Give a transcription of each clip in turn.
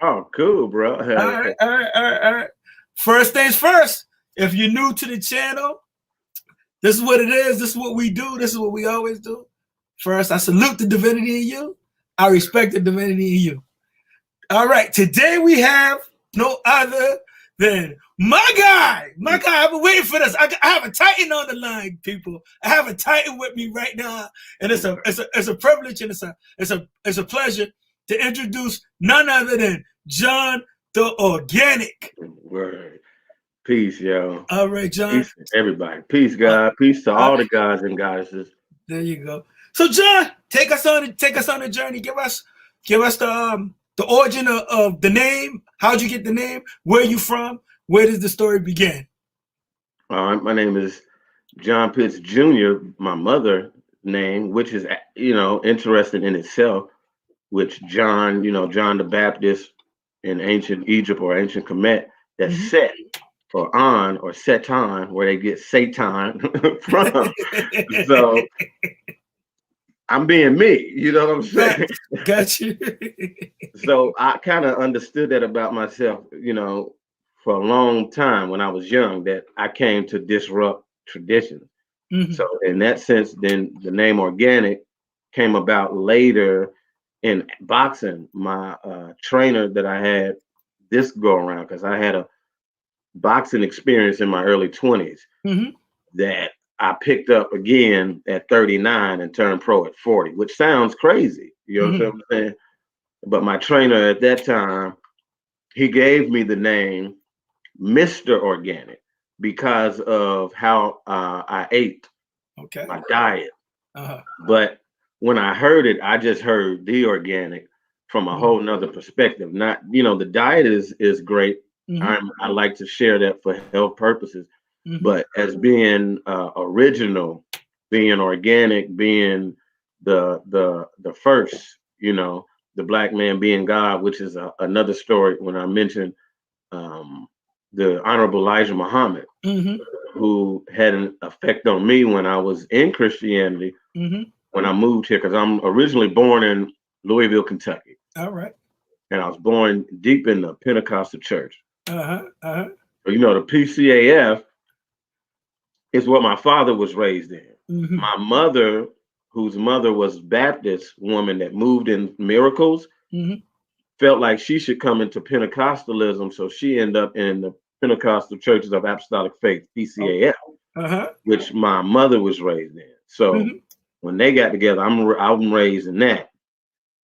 Oh, cool, bro. All right, all right, all right, all right. First things first. If you're new to the channel, this is what it is. This is what we do. This is what we always do. First, I salute the divinity in you. I respect the divinity in you. All right. Today we have no other than my guy. My guy. I've been waiting for this. I have a Titan on the line, people. I have a Titan with me right now, and it's a privilege and it's a pleasure to introduce none other than John the Organic. Word. Peace, yo. All right, John. Peace, everybody. Peace, God. Peace to all the guys and goddesses. There you go. So, John, take us on the journey. Give us the origin of the name. How'd you get the name? Where are you from? Where does the story begin? All right, my name is John Pitts Jr., my mother name, which is, interesting in itself, which John, John the Baptist in ancient Egypt or ancient Kemet, that's set or on or Setan, where they get Satan from. So I'm being me, you know what I'm saying? Got you. So I kind of understood that about myself, for a long time when I was young, that I came to disrupt traditions. So in that sense, then the name Organic came about later in boxing. My trainer that I had this go around, because I had a boxing experience in my early 20s that I picked up again at 39 and turned pro at 40, which sounds crazy. You know what I'm saying? But my trainer at that time, he gave me the name Mr. Organic because of how I ate, my diet. But when I heard it, I just heard the organic from a whole nother perspective. Not, the diet is great. I like to share that for health purposes. But as being original, being organic, being the first, the black man being God, which is another story when I mentioned the Honorable Elijah Muhammad, who had an effect on me when I was in Christianity, when I moved here, because I'm originally born in Louisville, Kentucky. All right. And I was born deep in the Pentecostal church. So, the PCAF is what my father was raised in. My mother, whose mother was Baptist woman that moved in miracles, felt like she should come into Pentecostalism. So she ended up in the Pentecostal Churches of Apostolic Faith, PCAF, which my mother was raised in. So when they got together, I'm raised in that.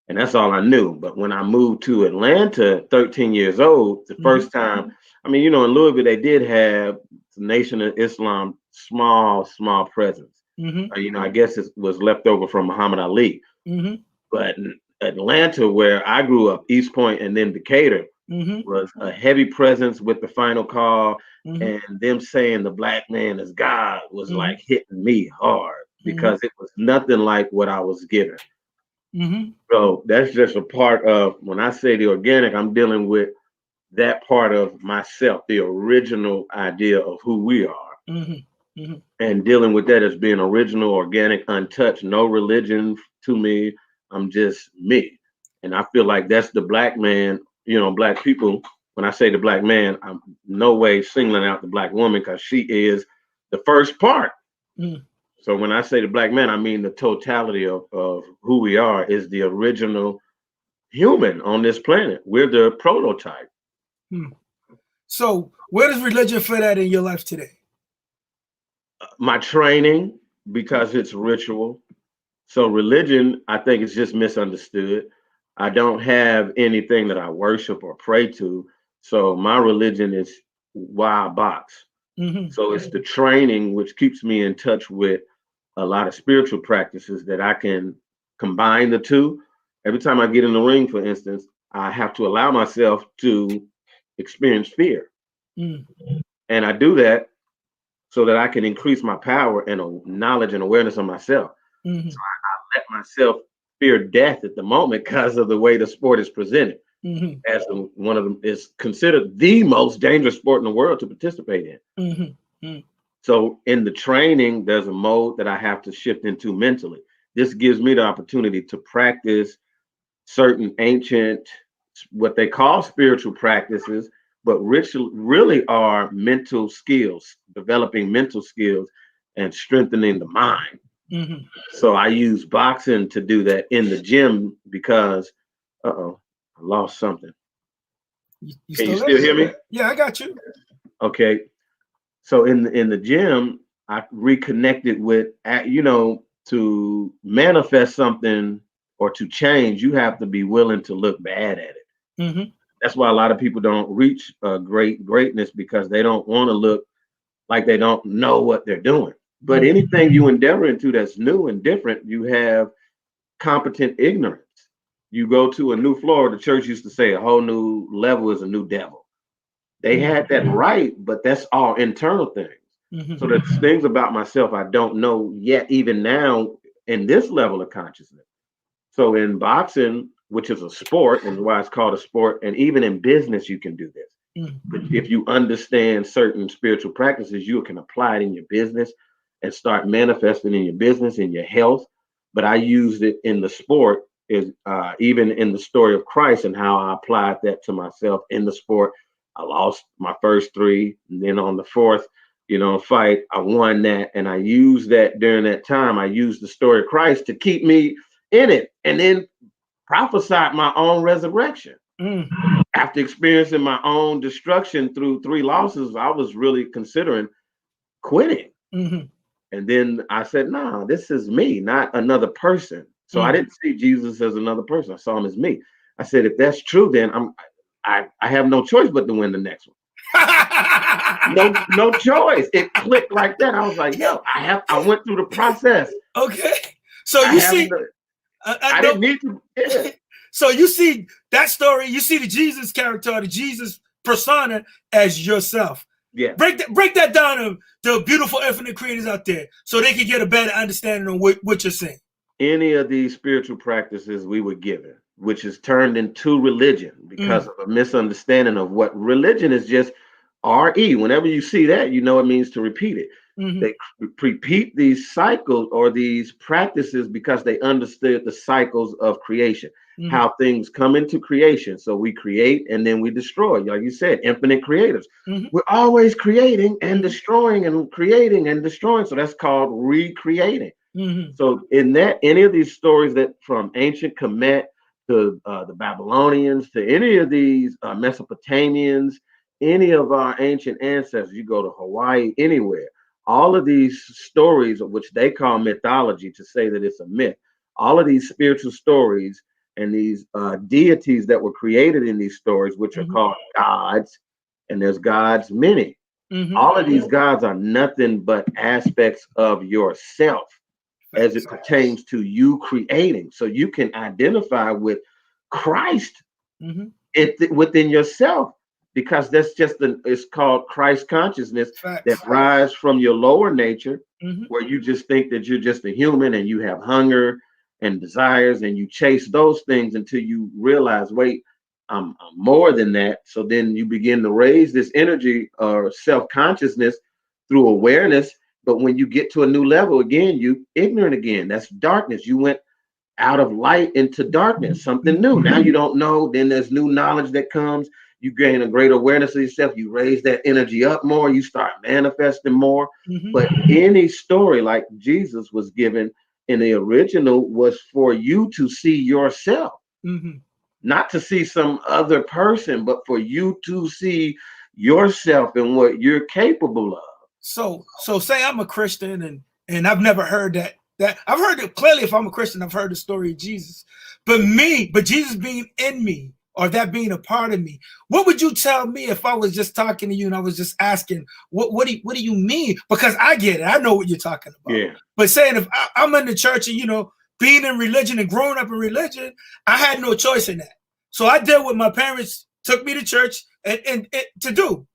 And that's all I knew. But when I moved to Atlanta, 13 years old, the first time, in Louisville, they did have the Nation of Islam, small presence. I guess it was left over from Muhammad Ali. But in Atlanta, where I grew up, East Point and then Educator, was a heavy presence with the final call. And them saying the black man is God was like hitting me hard because it was nothing like what I was given. So that's just a part of, when I say the organic, I'm dealing with that part of myself, the original idea of who we are. And dealing with that as being original, organic, untouched, no religion to me. I'm just me. And I feel like that's the black man, black people. When I say the black man, I'm no way singling out the black woman because she is the first part. So when I say the black man, I mean the totality of who we are is the original human on this planet. We're the prototype. So where does religion fit at in your life today? My training, because it's ritual. So religion, I think, is just misunderstood. I don't have anything that I worship or pray to. So my religion is why I box. So it's the training which keeps me in touch with a lot of spiritual practices that I can combine the two. Every time I get in the ring, for instance, I have to allow myself to experience fear. And I do that so that I can increase my power and knowledge and awareness of myself. So I let myself fear death at the moment because of the way the sport is presented. As one of them is considered the most dangerous sport in the world to participate in. So in the training, there's a mode that I have to shift into mentally. This gives me the opportunity to practice certain ancient what they call spiritual practices, but really are mental skills, developing mental skills and strengthening the mind. Mm-hmm. So I use boxing to do that in the gym because, I lost something. Can you still hear me? Yeah, I got you. Okay. So in the gym, I reconnected with, to manifest something or to change, you have to be willing to look bad at it. Mm-hmm. That's why a lot of people don't reach greatness, because they don't want to look like they don't know what they're doing. But anything you endeavor into that's new and different, you have competent ignorance. You go to a new floor, the church used to say a whole new level is a new devil. They had that right, but that's all internal things. Mm-hmm. So there's things about myself I don't know yet, even now in this level of consciousness. So in boxing, which is a sport, and why it's called a sport, and even in business, you can do this. Mm-hmm. But if you understand certain spiritual practices, you can apply it in your business and start manifesting in your business, in your health. But I used it in the sport, is even in the story of Christ and how I applied that to myself in the sport. I lost my first 3, and then on the 4th, fight, I won that, and I used that during that time. I used the story of Christ to keep me in it, and then prophesied my own resurrection. After experiencing my own destruction through 3 losses, I was really considering quitting. Mm-hmm. And then I said, no, this is me, not another person. So I didn't see Jesus as another person. I saw him as me. I said, if that's true, then I have no choice but to win the next one. No choice. It clicked like that. I was like, yo, I went through the process. Okay. So you see, I didn't need to. Yeah. So you see that story, you see the Jesus character, the Jesus persona as yourself. Yeah. Break that down to the beautiful infinite creators out there so they can get a better understanding of what you're saying. Any of these spiritual practices we were given, which is turned into religion because of a misunderstanding of what religion is, just RE. Whenever you see that, it means to repeat it. Mm-hmm. They repeat these cycles or these practices because they understood the cycles of creation, how things come into creation. So we create and then we destroy. Like you said, infinite creators. Mm-hmm. We're always creating and destroying and creating and destroying. So that's called recreating. Mm-hmm. So in that, any of these stories that from ancient Kemet to the Babylonians to any of these Mesopotamians, any of our ancient ancestors, you go to Hawaii, anywhere, all of these stories, which they call mythology to say that it's a myth, all of these spiritual stories and these deities that were created in these stories, which are called gods, and there's gods many. Mm-hmm. All of these gods are nothing but aspects of yourself as it pertains to you creating. So you can identify with Christ within yourself, because that's just it's called Christ consciousness. Facts. That rise from your lower nature, where you just think that you're just a human and you have hunger and desires and you chase those things until you realize, wait, I'm more than that. So then you begin to raise this energy or self-consciousness through awareness. But when you get to a new level again, you ignorant again. That's darkness. You went out of light into darkness, something new. Now you don't know. Then there's new knowledge that comes. You gain a great awareness of yourself. You raise that energy up more. You start manifesting more. Mm-hmm. But any story like Jesus was given in the original was for you to see yourself, not to see some other person, but for you to see yourself and what you're capable of. So say I'm a Christian and I've never heard that I've heard it clearly. If I'm a Christian, I've heard the story of Jesus, but Jesus being in me, or that being a part of me, what would you tell me if I was just talking to you and I was just asking, what do you mean? Because I get it. I know what you're talking about. Yeah. But saying if I'm in the church and, being in religion and growing up in religion, I had no choice in that. So I did what my parents took me to church and to do.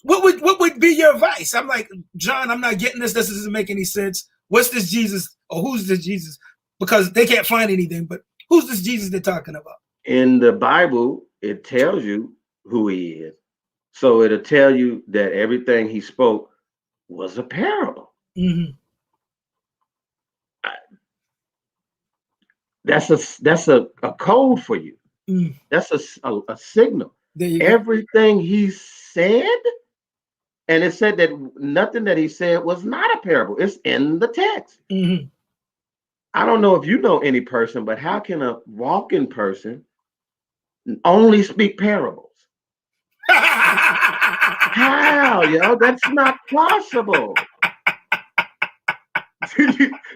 What would be your advice? I'm like, John, I'm not getting this. This doesn't make any sense. What's this Jesus, or who's this Jesus? Because they can't find anything, but who's this Jesus they're talking about? In the Bible, it tells you who he is. So it'll tell you that everything he spoke was a parable. Mm-hmm. That's a code for you. That's a signal. There you go. Everything he said, and it said that nothing that he said was not a parable. It's in the text. I don't know if you know any person, but how can a walking person only speak parables? How, yo? That's not possible.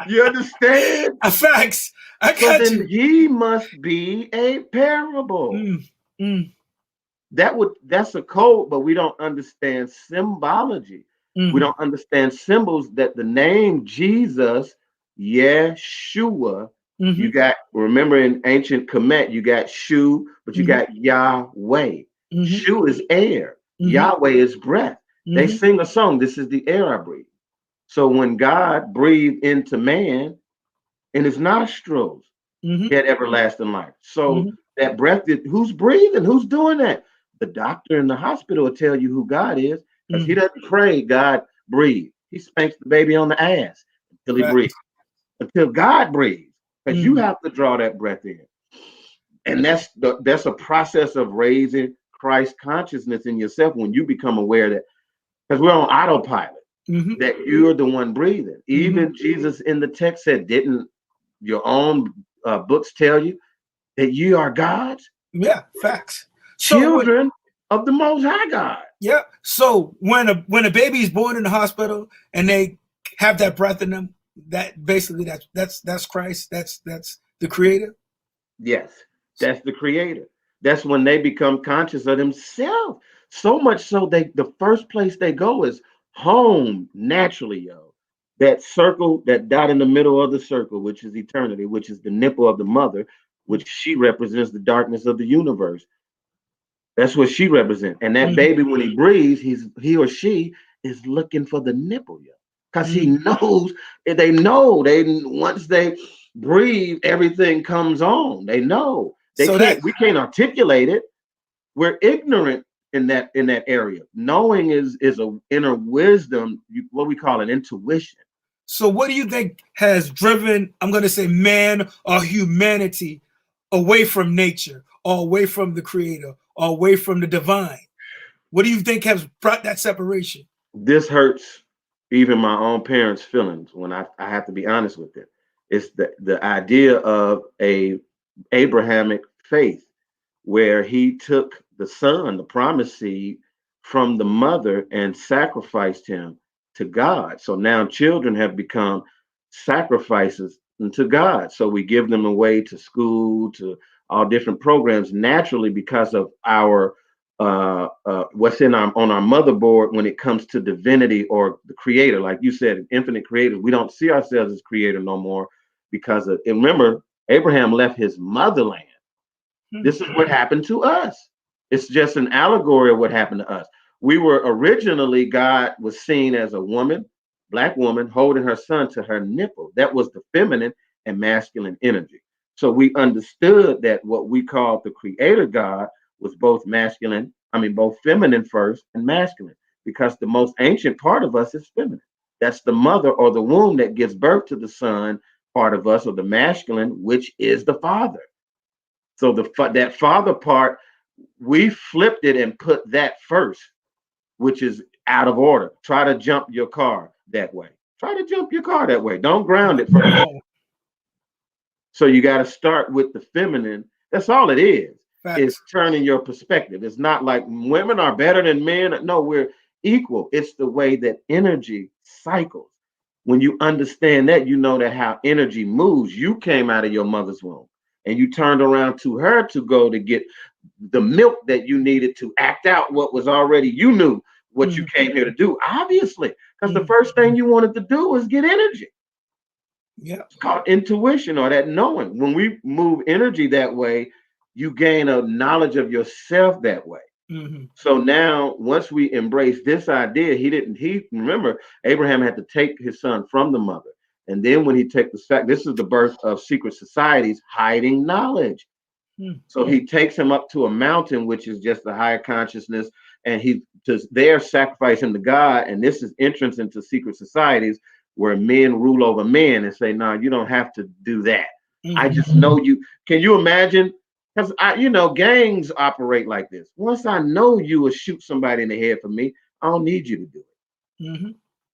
You understand? Facts. I So got then you. he must be a parable. That's a code, but we don't understand symbology. We don't understand symbols that the name Jesus, Yeshua, you got, remember in ancient Kemet, you got Shu, but you got Yahweh. Shu is air, Yahweh is breath. They sing a song, this is the air I breathe. So when God breathed into man, in his nostrils, he had everlasting life. So that breath, who's breathing? Who's doing that? The doctor in the hospital will tell you who God is, because he doesn't pray, God breathe. He spanks the baby on the ass until he breathes, until God breathes, because you have to draw that breath in. And that's a process of raising Christ consciousness in yourself when you become aware that, because we're on autopilot, that you're the one breathing. Even Jesus in the text said, didn't your own books tell you that you are God's? Yeah, facts. Children of the Most High God. Yeah. So when a baby is born in the hospital and they have that breath in them, that basically that's Christ. That's the Creator. Yes, that's the Creator. That's when they become conscious of themselves. So much so the first place they go is home naturally, yo. That circle, that dot in the middle of the circle, which is eternity, which is the nipple of the mother, which she represents the darkness of the universe. That's what she represents. And that baby, when he breathes, he or she is looking for the nipple, yeah. Because he knows, they know once they breathe, everything comes on. They know. We can't articulate it. We're ignorant in that area. Knowing is a inner wisdom, what we call an intuition. So what do you think has driven, I'm going to say, man or humanity away from nature, or away from the Creator, or away from the divine? What do you think has brought that separation? This hurts even my own parents' feelings when I have to be honest with it. It's the idea of a Abrahamic faith where he took the son, the promised seed, from the mother and sacrificed him to God. So now children have become sacrifices to God. So we give them away to school, to all different programs naturally because of our what's in our on our motherboard when it comes to divinity or the Creator. Like you said, infinite creator. We don't see ourselves as creator no more because of. And remember, Abraham left his motherland. This is what happened to us. It's just an allegory of what happened to us. We were originally, God was seen as a woman, black woman, holding her son to her nipple. That was the feminine and masculine energy. So we understood that what we called the Creator God was both both feminine first and masculine, because the most ancient part of us is feminine. That's the mother or the womb that gives birth to the son part of us, or the masculine, which is the father. So that father part, we flipped it and put that first, which is out of order. Try to jump your car that way. Try to jump your car that way. Don't ground it first. So you got to start with the feminine. That's all it is. Facts. It's turning your perspective. It's not like women are better than men. No, we're equal. It's the way that energy cycles. When you understand that, you know that how energy moves. You came out of your mother's womb and you turned around to her to go to get the milk that you needed to act out what was already, you knew what you came here to do, obviously, because the first thing you wanted to do was get energy. Yeah. It's called intuition, or that knowing. When we move energy that way, you gain a knowledge of yourself that way. So now, once we embrace this idea, remember, Abraham had to take his son from the mother. And then when he takes this is the birth of secret societies hiding knowledge. So he takes him up to a mountain, which is just the higher consciousness, and he just there sacrifice him to God. And this is entrance into secret societies where men rule over men and say, no, you don't have to do that. I just know you. Can you imagine Because gangs operate like this. Once I know you will shoot somebody in the head for me, I don't need you to do it. Mm-hmm.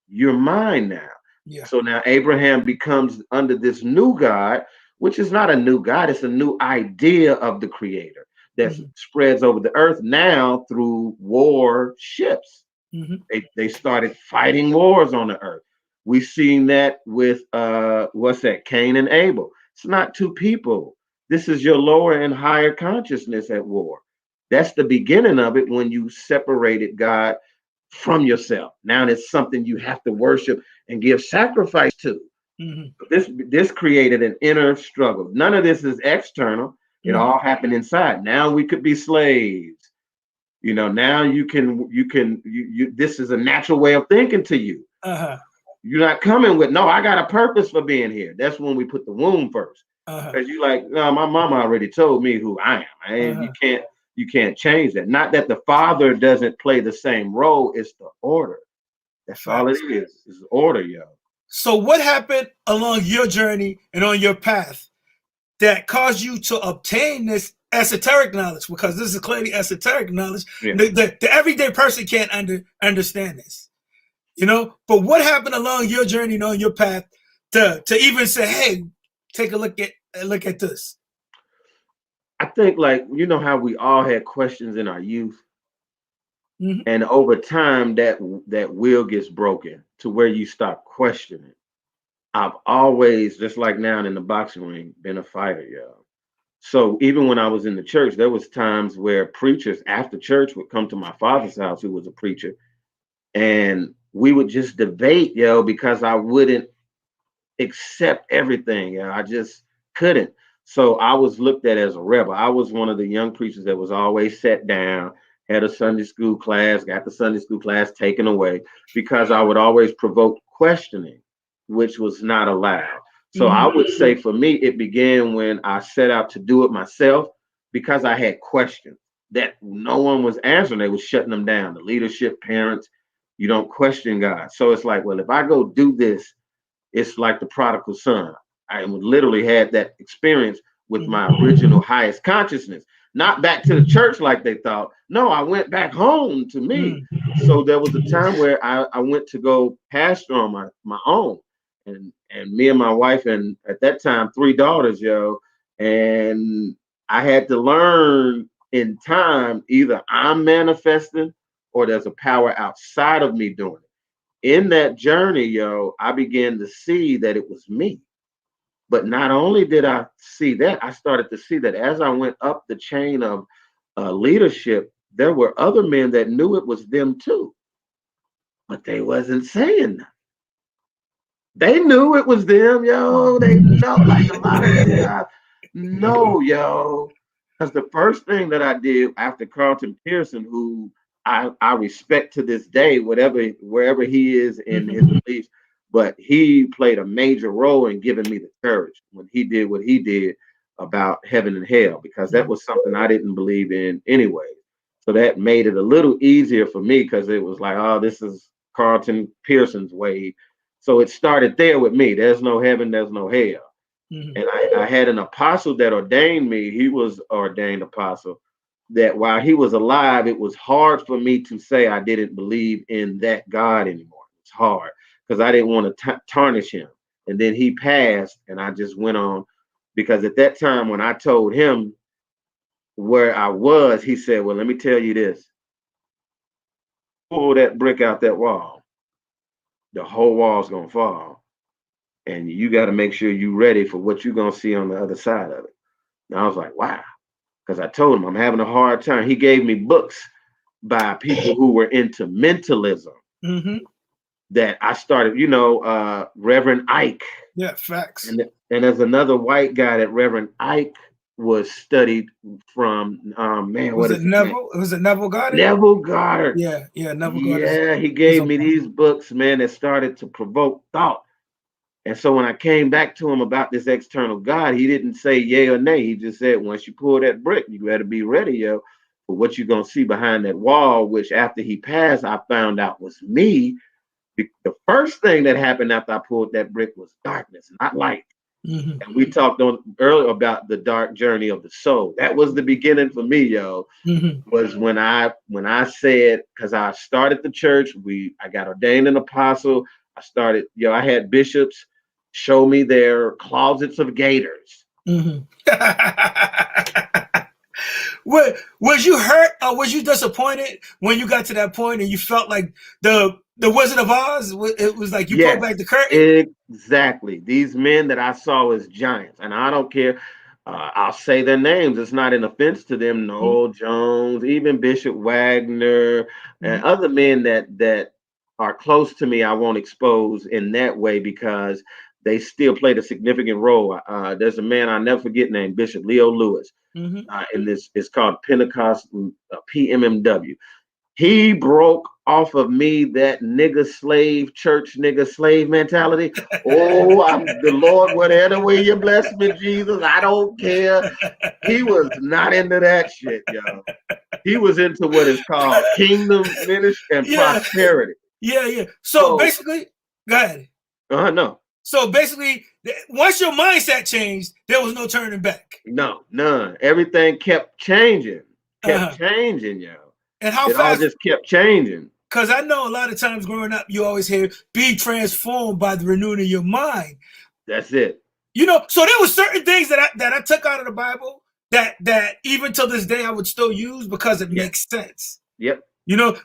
You're mine now. Yeah. So now Abraham becomes under this new God, which is not a new God, it's a new idea of the creator that spreads over the earth now through war ships. They started fighting wars on the earth. We've seen that with Cain and Abel. It's not two people. This is your lower and higher consciousness at war. That's the beginning of it when you separated God from yourself. Now it's something you have to worship and give sacrifice to. This created an inner struggle. None of this is external. It all happened inside. Now we could be slaves. Now this is a natural way of thinking to you. You're not coming with, no, I got a purpose for being here. That's when we put the womb first. Because you like, no, my mama already told me who I am. And you can't change that. Not that the father doesn't play the same role, it's the order. That's all it is order, yo. So what happened along your journey and on your path that caused you to obtain this esoteric knowledge? Because this is clearly esoteric knowledge. Yeah. The everyday person can't understand this, But what happened along your journey and on your path to even say, hey, take a look at this? I think, how we all had questions in our youth. And over time, that will gets broken to where you stop questioning. I've always, just like now in the boxing ring, been a fighter, yo. So even when I was in the church, there was times where preachers after church would come to my father's house, who was a preacher, and we would just debate, yo, because I wouldn't accept everything. I just couldn't. So I was looked at as a rebel. I was one of the young preachers that was always set down, had a Sunday school class, got the Sunday school class taken away because I would always provoke questioning, which was not allowed. So I would say for me, it began when I set out to do it myself because I had questions that no one was answering. They was shutting them down. The leadership, parents, you don't question God. So it's like, well, if I go do this, it's like the prodigal son. I literally had that experience with my original highest consciousness. Not back to the church like they thought. No, I went back home to me. So there was a time where I went to go pastor on my own. And me and my wife, and at that time, 3 daughters, yo. And I had to learn in time, either I'm manifesting or there's a power outside of me doing it. In that journey, yo, I began to see that it was me. But not only did I see that, I started to see that as I went up the chain of leadership, there were other men that knew it was them too, but they wasn't saying nothing. They knew it was them, yo. They know, like a lot of them guys know, yo. Because the first thing that I did after Carlton Pearson, who I respect to this day, wherever he is in his beliefs, but he played a major role in giving me the courage when he did what he did about heaven and hell, because that was something I didn't believe in anyway. So that made it a little easier for me because it was like, oh, this is Carlton Pearson's way. So it started there with me. There's no heaven, there's no hell. And I had an apostle that ordained me. He was ordained apostle that while he was alive, it was hard for me to say I didn't believe in that God anymore. It's hard because I didn't want to tarnish him. And then he passed and I just went on, because at that time when I told him where I was, he said, well, let me tell you this. Pull that brick out that wall. The whole wall's going to fall. And you got to make sure you're ready for what you're going to see on the other side of it. And I was like, wow. Because I told him I'm having a hard time. He gave me books by people who were into mentalism that I started, Reverend Ike. Yeah, facts. And there's another white guy that Reverend Ike was studied from. Was it Neville? Was it Neville Goddard? Neville Goddard. Yeah, Neville Goddard. Yeah, he gave me these books, man, that started to provoke thought. And so when I came back to him about this external God, he didn't say yay or nay. He just said, once you pull that brick, you better be ready, yo, for what you're going to see behind that wall, which after he passed, I found out was me. The first thing that happened after I pulled that brick was darkness, not light. Mm-hmm. And we talked on earlier about the dark journey of the soul. That was the beginning for me, yo. Mm-hmm. Was when I said, because I started the church, I got ordained an apostle. I started, I had bishops show me their closets of gators. Mm-hmm. Was you hurt or was you disappointed when you got to that point and you felt like the Wizard of Oz? It was like you pulled back the curtain. Exactly. These men that I saw as giants, and I don't care. I'll say their names. It's not an offense to them. Noel Jones, even Bishop Wagner, and other men that are close to me. I won't expose in that way because they still played a significant role. There's a man I'll never forget named Bishop Leo Lewis. In this, it's called Pentecost PMMW. He broke off of me that church nigga slave mentality. Oh, I'm the Lord, whatever way you bless me, Jesus, I don't care. He was not into that shit, yo. He was into what is called kingdom ministry and prosperity. Yeah. So basically, go ahead. No. So basically, once your mindset changed, there was no turning back. No, none. Everything kept changing. Changing, yo. And how it fast? All just kept changing. Because I know a lot of times growing up, you always hear, be transformed by the renewing of your mind. That's it. So there were certain things that I took out of the Bible that even till this day I would still use because it makes sense. Yep.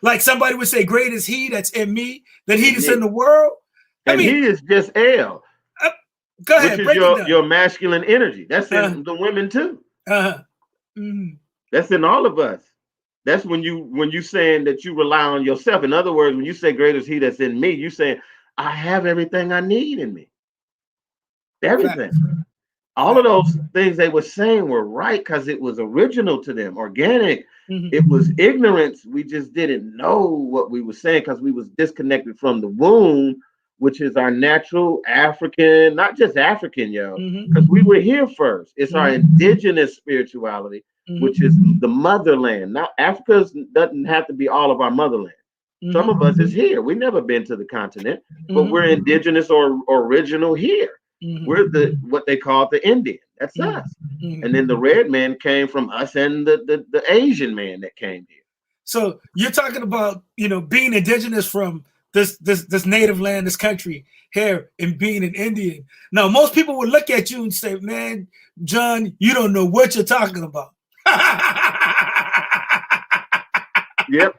Like somebody would say, great is he that's in me than he that's in the world. And he is just L. Go ahead, which is your masculine energy. That's in the women too. That's in all of us. That's when you saying that you rely on yourself. In other words, when you say greater is he that's in me, you saying I have everything I need in me. Everything. All of those things they were saying were right because it was original to them, organic. It was ignorance. We just didn't know what we were saying because we was disconnected from the womb, which is our natural African, not just African, because we were here first. It's our indigenous spirituality, which is the motherland. Now, Africa doesn't have to be all of our motherland. Some of us is here. We've never been to the continent, but we're indigenous or original here. We're what they call the Indian. That's us. And then the red man came from us and the Asian man that came here. So you're talking about, being indigenous from this native land, this country here, and being an Indian. Now, most people would look at you and say, man, John, you don't know what you're talking about. Yep.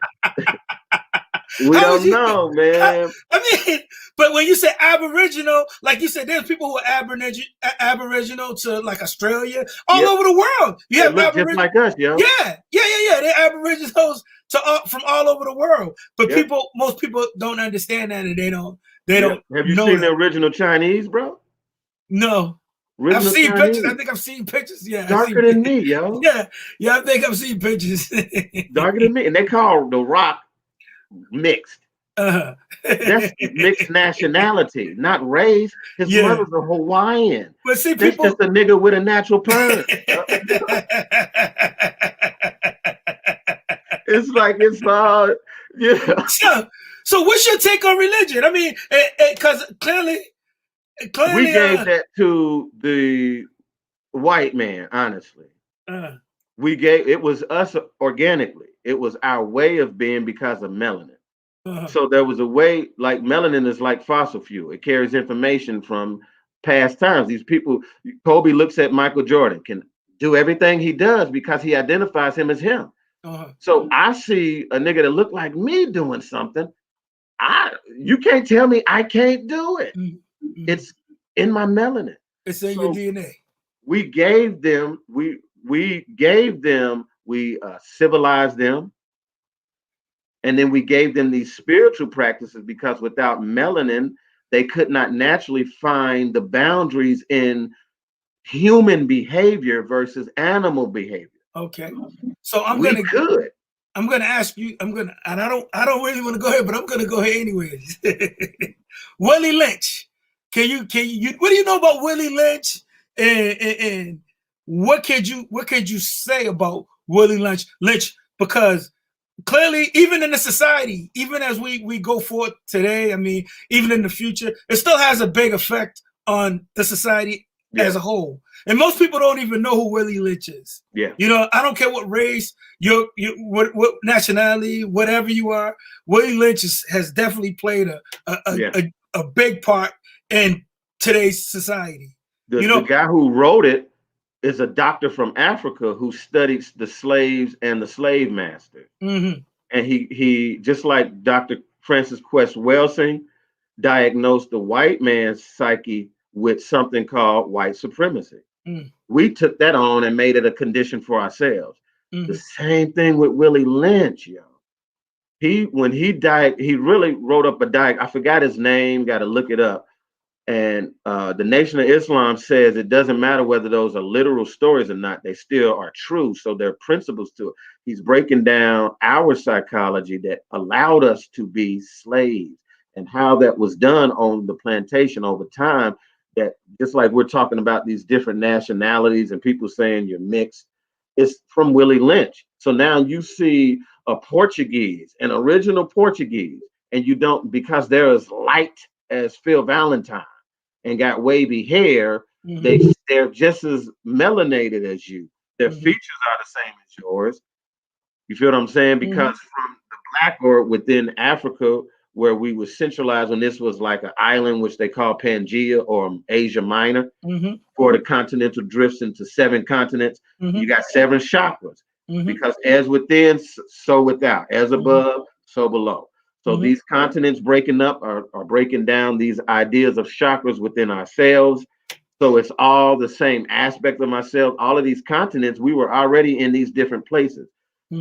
We don't know, man. I mean, but when you say Aboriginal, like you said, there's people who are Aboriginal to like Australia, all over the world. You have Aboriginal just like us, yo. Yeah. They're Aboriginals from all over the world. But most people don't understand that, and they don't. Have you seen the original Chinese, bro? No. Original I've seen Chinese. pictures. I think I've seen pictures. Yeah. Darker than me, yo. Yeah. I think I've seen pictures. Darker than me. And they call the rock mixed. That's mixed nationality, not race. His mother's a Hawaiian. But see, that's just a nigga with a natural perm. It's like it's all, So what's your take on religion? I mean, because clearly, we gave that to the white man. Honestly, it was us organically. It was our way of being because of melanin. So there was a way, like melanin is like fossil fuel. It carries information from past times. These people, Kobe looks at Michael Jordan, can do everything he does because he identifies him as him. So I see a nigga that look like me doing something. You can't tell me I can't do it. It's in my melanin. It's in your DNA. We gave them, we civilized them. And then we gave them these spiritual practices because without melanin, they could not naturally find the boundaries in human behavior versus animal behavior. Okay. So I'm gonna ask you, and I don't really want to go here, but I'm gonna go here anyways. Willie Lynch. Can you what do you know about Willie Lynch? And what could you say about Willie Lynch? Because clearly, even in the society, even as we go forth today, I mean, even in the future, it still has a big effect on the society as a whole. And most people don't even know who Willie Lynch is. Yeah. You know, I don't care what race, what nationality, whatever you are, Willie Lynch has definitely played a big part in today's society. The guy who wrote it is a doctor from Africa who studies the slaves and the slave masters. Mm-hmm. And he just like Dr. Francis Quest Welsing diagnosed the white man's psyche with something called white supremacy. Mm. We took that on and made it a condition for ourselves. Mm-hmm. The same thing with Willie Lynch, yo. When he died, he really wrote up a I forgot his name, got to look it up. And the Nation of Islam says it doesn't matter whether those are literal stories or not, they still are true. So there are principles to it. He's breaking down our psychology that allowed us to be slaves and how that was done on the plantation over time. That just like we're talking about these different nationalities and people saying you're mixed, it's from Willie Lynch. So now you see a Portuguese, an original Portuguese, and you don't, because they're as light as Phil Valentine and got wavy hair, they're just as melanated as you. Their features are the same as yours. You feel what I'm saying? Because from the black, or within Africa, where we were centralized, when this was like an island, which they call Pangea or Asia Minor, before the continental drifts into 7 continents, you got 7 chakras. Because as within, so without, as above, so below. So these continents breaking up are breaking down these ideas of chakras within ourselves. So it's all the same aspect of myself. All of these continents, we were already in these different places.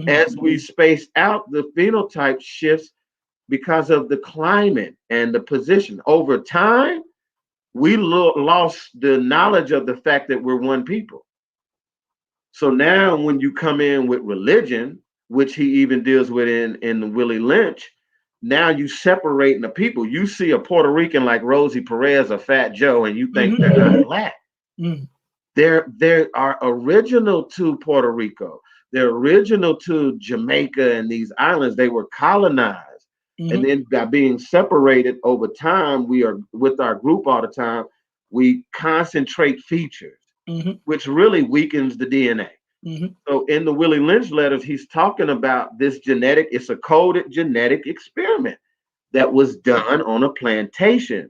As we space out, the phenotype shifts because of the climate and the position. Over time, we lost the knowledge of the fact that we're one people. So now when you come in with religion, which he even deals with in Willie Lynch, now you separating the people. You see a Puerto Rican like Rosie Perez or Fat Joe, and you think they're not black. They are original to Puerto Rico. They're original to Jamaica and these islands. They were colonized. And then by being separated over time, we are with our group all the time, we concentrate features, which really weakens the DNA. So in the Willie Lynch letters, he's talking about this it's a coded genetic experiment that was done on a plantation.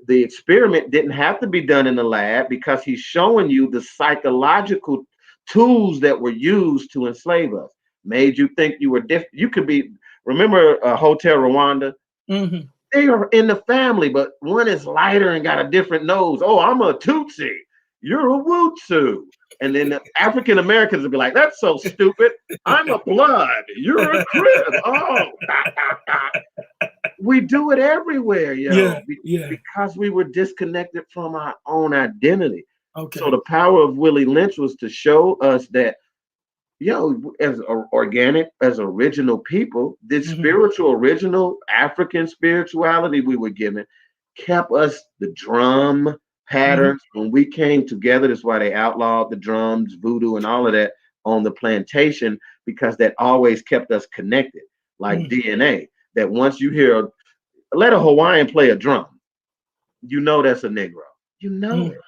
The experiment didn't have to be done in the lab because he's showing you the psychological tools that were used to enslave us, made you think you were different. You could be, remember Hotel Rwanda? They are in the family, but one is lighter and got a different nose. Oh, I'm a Tutsi. You're a Wutsu. And then the African Americans would be like, that's so stupid. I'm a blood. You're a Crib. Oh, we do it everywhere, because we were disconnected from our own identity. So the power of Willie Lynch was to show us that, as organic, as original people, this spiritual, original African spirituality we were given kept us, the drum patterns. When we came together, that's why they outlawed the drums, voodoo, and all of that on the plantation, because that always kept us connected, like DNA. That once you hear, let a Hawaiian play a drum, you know that's a Negro. You know it.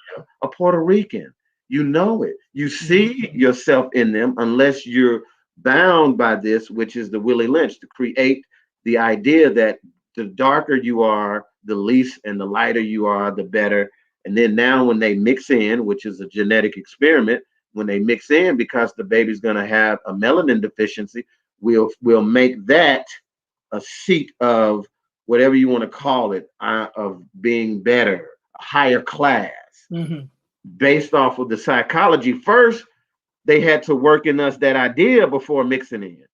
A Puerto Rican, you know it. You see yourself in them, unless you're bound by this, which is the Willie Lynch, to create the idea that the darker you are, the least, and the lighter you are, the better. And then now when they mix in, which is a genetic experiment, when they mix in, because the baby's going to have a melanin deficiency, we'll make that a seat of whatever you want to call it, of being better, a higher class, based off of the psychology. First, they had to work in us that idea before mixing in.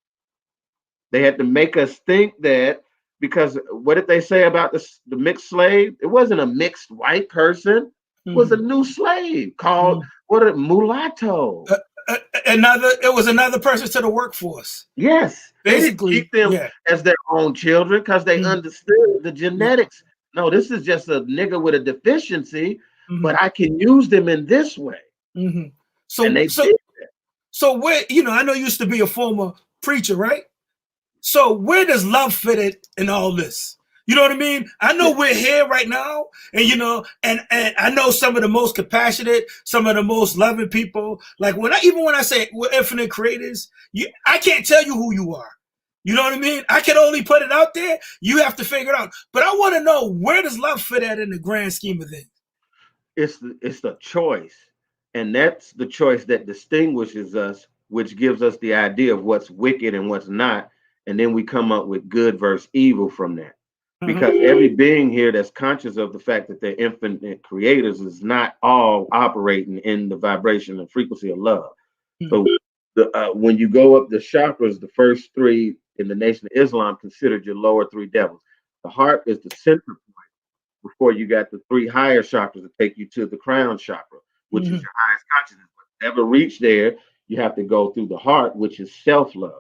They had to make us think that, because what did they say about the mixed slave? It wasn't a mixed white person. It was a new slave called mulatto. It was another person to the workforce. Yes, basically, they didn't keep them as their own children because they understood the genetics. No, this is just a nigga with a deficiency, but I can use them in this way. So and they did that. So where, I know you used to be a former preacher, right? So where does love fit in all this? You know what I mean? I know we're here right now, and you know, and I know some of the most compassionate, some of the most loving people. Like when I say we're infinite creators, I can't tell you who you are. You know what I mean? I can only put it out there. You have to figure it out. But I want to know, where does love fit at in the grand scheme of things? It's the choice, and that's the choice that distinguishes us, which gives us the idea of what's wicked and what's not, and then we come up with good versus evil from that. Because every being here that's conscious of the fact that they're infinite creators is not all operating in the vibration and frequency of love. So when you go up the chakras, the first three in the Nation of Islam considered your lower three devils. The heart is the center point before you got the three higher chakras that take you to the crown chakra, which is your highest consciousness. But to ever reach there, you have to go through the heart, which is self-love.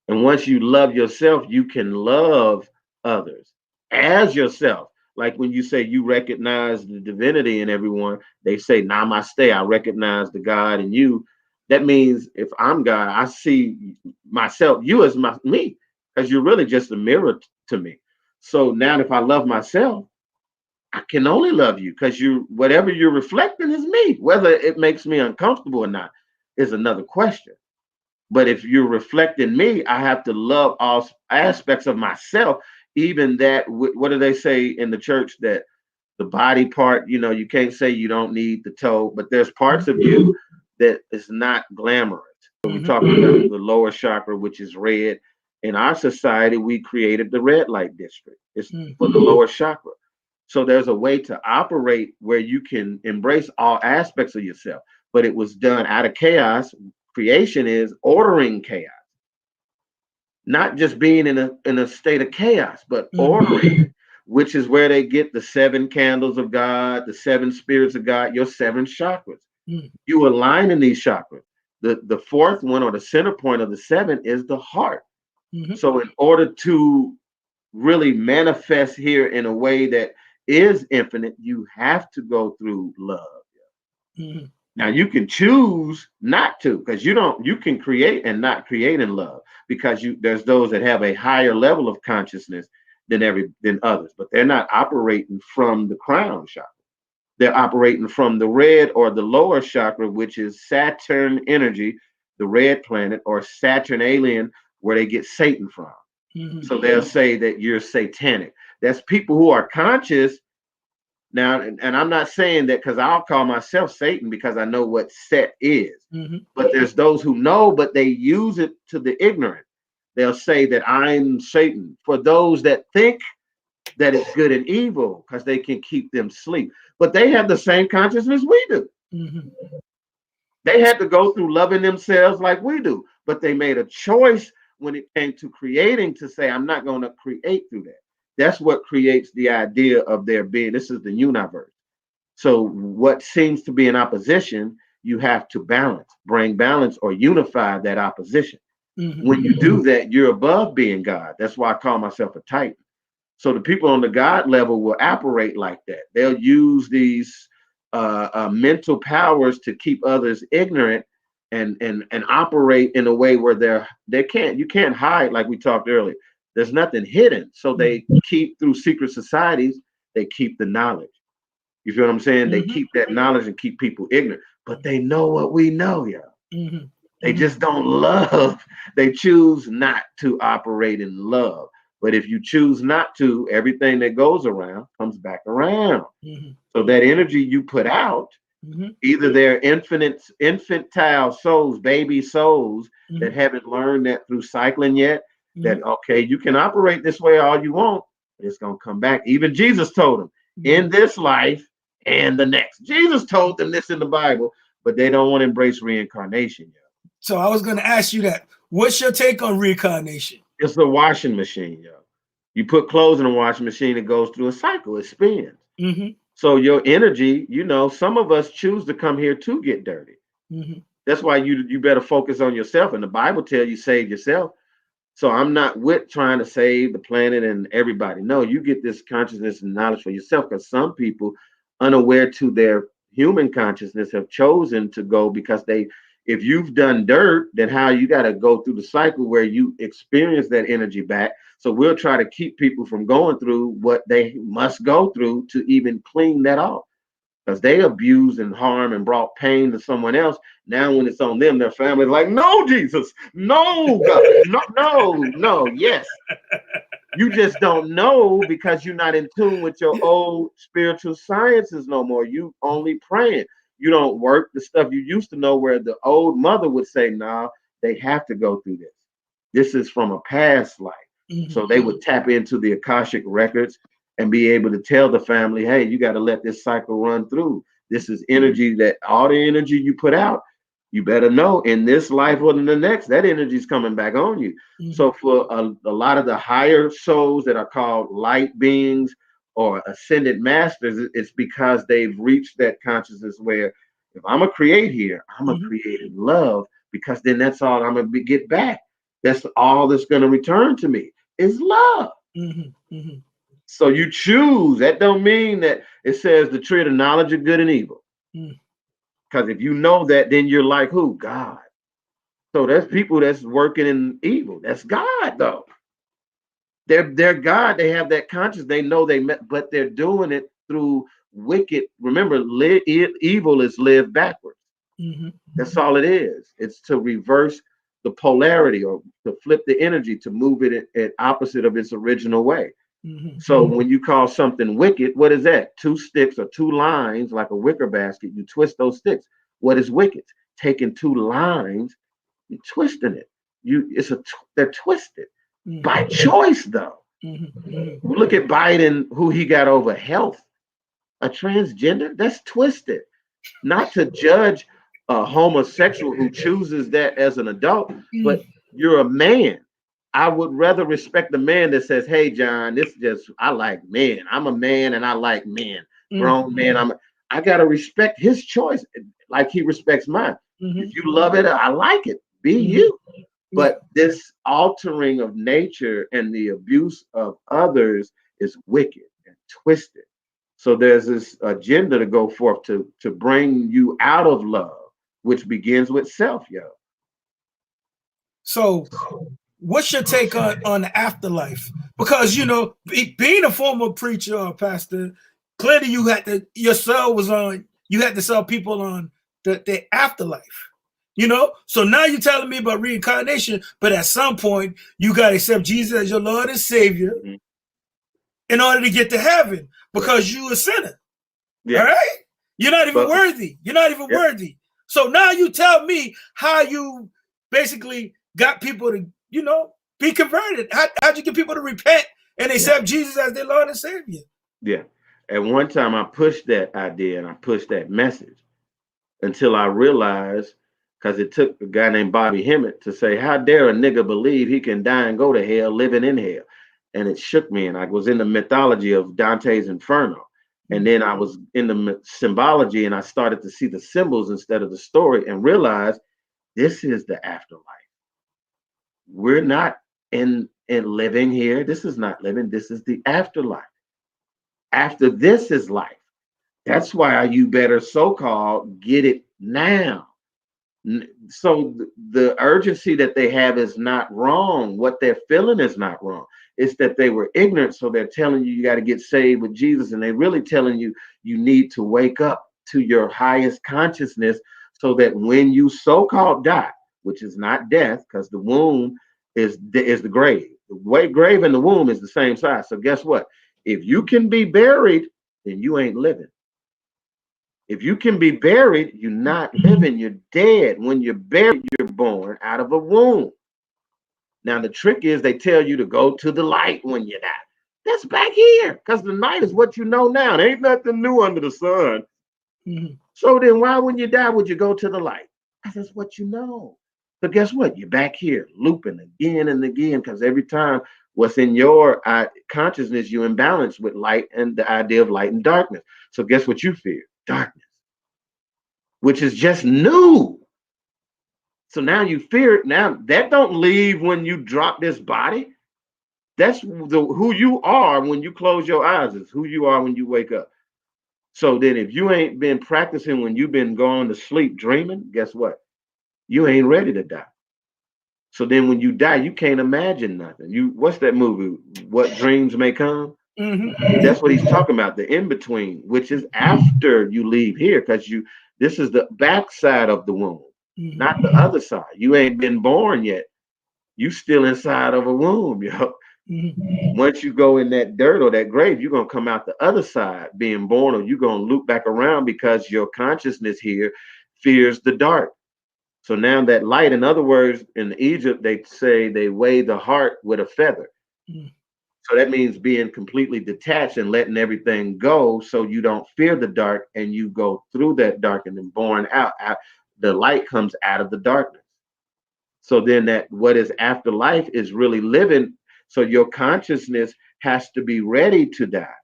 And once you love yourself, you can love others as yourself. Like when you say you recognize the divinity in everyone, they say, Namaste, I recognize the God in you. That means if I'm God, I see myself, you as me, because you're really just a mirror to me. So now if I love myself, I can only love you because whatever you're reflecting is me. Whether it makes me uncomfortable or not is another question. But if you're reflecting me, I have to love all aspects of myself, even that. What do they say in the church, that the body part, you can't say you don't need the toe, but there's parts of you that is not glamorous. So we talk about the lower chakra, which is red. In our society, we created the red light district. It's for the lower chakra. So there's a way to operate where you can embrace all aspects of yourself, but it was done out of chaos. Creation is ordering chaos, not just being in a state of chaos, but ordering, which is where they get the 7 candles of God, the 7 spirits of God, your 7 chakras. You align in these chakras. The fourth one, or the center point of the 7, is the heart. So in order to really manifest here in a way that is infinite, you have to go through love. Now you can choose not to, because you can create and not create in love, because there's those that have a higher level of consciousness than others, but they're not operating from the crown chakra. They're operating from the red or the lower chakra, which is Saturn energy, the red planet, or Saturn alien, where they get Satan from. So they'll say that you're satanic. That's people who are conscious. Now, and I'm not saying that because I'll call myself Satan because I know what Set is. But there's those who know, but they use it to the ignorant. They'll say that I'm Satan for those that think that it's good and evil because they can keep them asleep. But they have the same consciousness we do. They had to go through loving themselves like we do, but they made a choice when it came to creating to say, I'm not going to create through that. That's what creates the idea of their being. This is the universe. So what seems to be an opposition, you have to bring balance or unify that opposition. When you do that, you're above being God. That's why I call myself a Titan. So the people on the God level will operate like that. They'll use these mental powers to keep others ignorant and operate in a way where you can't hide, like we talked earlier. There's nothing hidden. So they keep, through secret societies, they keep the knowledge. You feel what I'm saying? They keep that knowledge and keep people ignorant, but they know what we know, They just don't love. They choose not to operate in love. But if you choose not to, everything that goes around comes back around. So that energy you put out, either they're infantile souls, baby souls that haven't learned that through cycling yet, that, okay, you can operate this way all you want, but it's going to come back. Even Jesus told them, in this life and the next. Jesus told them this in the Bible, but they don't want to embrace reincarnation yet. So I was going to ask you that. What's your take on reincarnation? It's a washing machine, You put clothes in a washing machine, it goes through a cycle, it spins. So your energy, some of us choose to come here to get dirty. That's why you better focus on yourself. And the Bible tells you save yourself. So I'm not with trying to save the planet and everybody. No, you get this consciousness and knowledge for yourself, because some people, unaware to their human consciousness, have chosen to go because they If you've done dirt, then how you got to go through the cycle where you experience that energy back. So we'll try to keep people from going through what they must go through to even clean that off. Because they abused and harmed and brought pain to someone else. Now, when it's on them, their family's like, no, Jesus, no, God, no, no, no, yes. You just don't know because you're not in tune with your old spiritual sciences no more. You only praying. You don't work the stuff you used to know where the old mother would say, nah, they have to go through this. This is from a past life. So they would tap into the Akashic records and be able to tell the family, hey, you got to let this cycle run through. This is energy that all the energy you put out, you better know in this life or in the next, that energy is coming back on you. So for a lot of the higher souls that are called light beings or ascended masters, it's because they've reached that consciousness where if I'm gonna create here, I'm gonna create in love, because then that's all I'm gonna get back. That's all that's gonna return to me is love. So you choose. That don't mean that it says the tree of the knowledge of good and evil. Because if you know that, then you're like who? God. So there's people that's working in evil. That's God, though. They're God. They have that conscience. They know they met, but they're doing it through wicked. Remember, evil is lived backwards. That's all it is. It's to reverse the polarity or to flip the energy to move it at opposite of its original way. So when you call something wicked, what is that? Two sticks or two lines, like a wicker basket. You twist those sticks. What is wicked? Taking two lines, you're twisting it. They're twisted by choice, though. Look at Biden, who he got over health. A transgender, that's twisted. Not to judge a homosexual who chooses that as an adult, but you're a man. I would rather respect the man that says, hey, John, I like men. I'm a man and I like men. Grown men. I got to respect his choice like he respects mine. If you love it, I like it. Be you. But this altering of nature and the abuse of others is wicked and twisted. So there's this agenda to go forth to bring you out of love, which begins with self, yo. So what's your take on the afterlife? Because being a former preacher or pastor, clearly you had to you had to sell people on the afterlife. So now you're telling me about reincarnation, but at some point you got to accept Jesus as your Lord and Savior in order to get to heaven, because you a sinner. All right? You're not even worthy. You're not even worthy. So now you tell me how you basically got people to, be converted. How'd you get people to repent and accept Jesus as their Lord and Savior? Yeah. At one time I pushed that idea and I pushed that message until I realized, because it took a guy named Bobby Hemmett to say, how dare a nigga believe he can die and go to hell living in hell? And it shook me. And I was in the mythology of Dante's Inferno. And then I was in the symbology and I started to see the symbols instead of the story and realized this is the afterlife. We're not in living here. This is not living. This is the afterlife. After this is life. That's why you better so-called get it now. So the urgency that they have is not wrong. What they're feeling is not wrong. It's that they were ignorant. So they're telling you got to get saved with Jesus. And they're really telling you need to wake up to your highest consciousness so that when you so-called die, which is not death, because the womb is the grave. The grave and the womb is the same size. So guess what? If you can be buried, then you ain't living. If you can be buried, you're not living, you're dead. When you're buried, you're born out of a womb. Now, the trick is they tell you to go to the light when you die. That's back here, because the night is what you know now. There ain't nothing new under the sun. So then why, when you die, would you go to the light? Because that's what you know. So guess what? You're back here looping again and again, because every time what's in your consciousness, you imbalance with light and the idea of light and darkness. So guess what you fear? Darkness, which is just new. So now you fear it. Now that don't leave when you drop this body. That's who you are when you close your eyes, is who you are when you wake up. So then if you ain't been practicing when you've been going to sleep dreaming, guess what? you ain't ready to die. So then when you die, you can't imagine nothing. What's that movie? What Dreams May Come? That's what he's talking about, the in-between, which is after you leave here, because this is the backside of the womb, not the other side. You ain't been born yet. You still inside of a womb, yo. Once you go in that dirt or that grave, you're gonna come out the other side being born, or you're gonna loop back around because your consciousness here fears the dark. So now that light, in other words, in Egypt, they say they weigh the heart with a feather. So that means being completely detached and letting everything go, so you don't fear the dark and you go through that dark and then born out. The light comes out of the darkness. So then that what is afterlife is really living. So your consciousness has to be ready to die,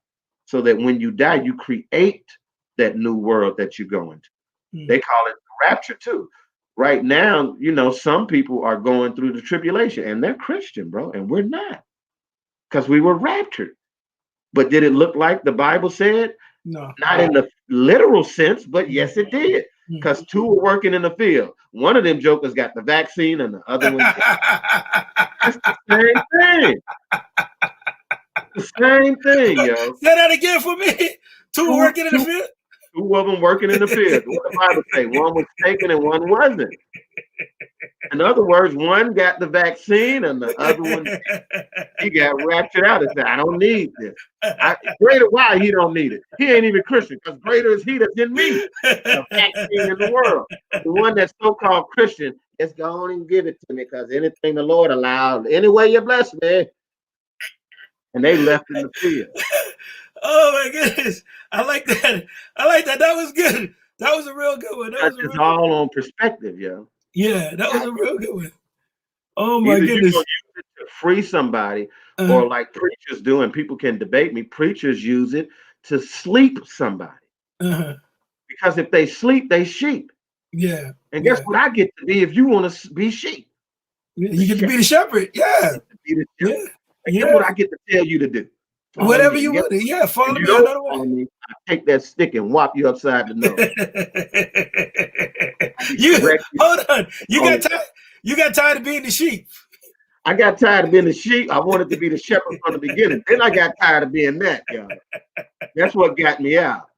so that when you die, you create that new world that you're going to. They call it the rapture too. Right now, some people are going through the tribulation and they're Christian, bro, and we're not, because we were raptured. But did it look like the Bible said? No. Not in the literal sense, but yes, it did. Because two were working in the field. One of them jokers got the vaccine and the other one didn't. That's the same thing. The same thing, yo. Say that again for me. Two were working in the field? Two of them working in the field. What the Bible say? One was taken and one wasn't. In other words, one got the vaccine and the other one, he got raptured out and said, I don't need this. Greater why he don't need it. He ain't even Christian, because greater is he that's in me, the vaccine in the world. The one that's so-called Christian, just go on and give it to me, because anything the Lord allowed, any way you bless me. And they left in the field. Oh my goodness. I like that. That was good. That was a real good one. That's just all on perspective, yo. Yeah, that was a real good one. Oh my goodness. You're gonna use it to free somebody, or like preachers do, and people can debate me. Preachers use it to sleep somebody. Because if they sleep, they sheep. Yeah. And guess what I get to be if you want to be sheep? You get to be the shepherd. Yeah. Guess what I get to tell you to do? Follow whatever you want. Yeah, follow me another way. I take that stick and whop you upside the nose. Hold on. You got tired of being the sheep. I got tired of being the sheep. I wanted to be the shepherd from the beginning. Then I got tired of being that, y'all. That's what got me out.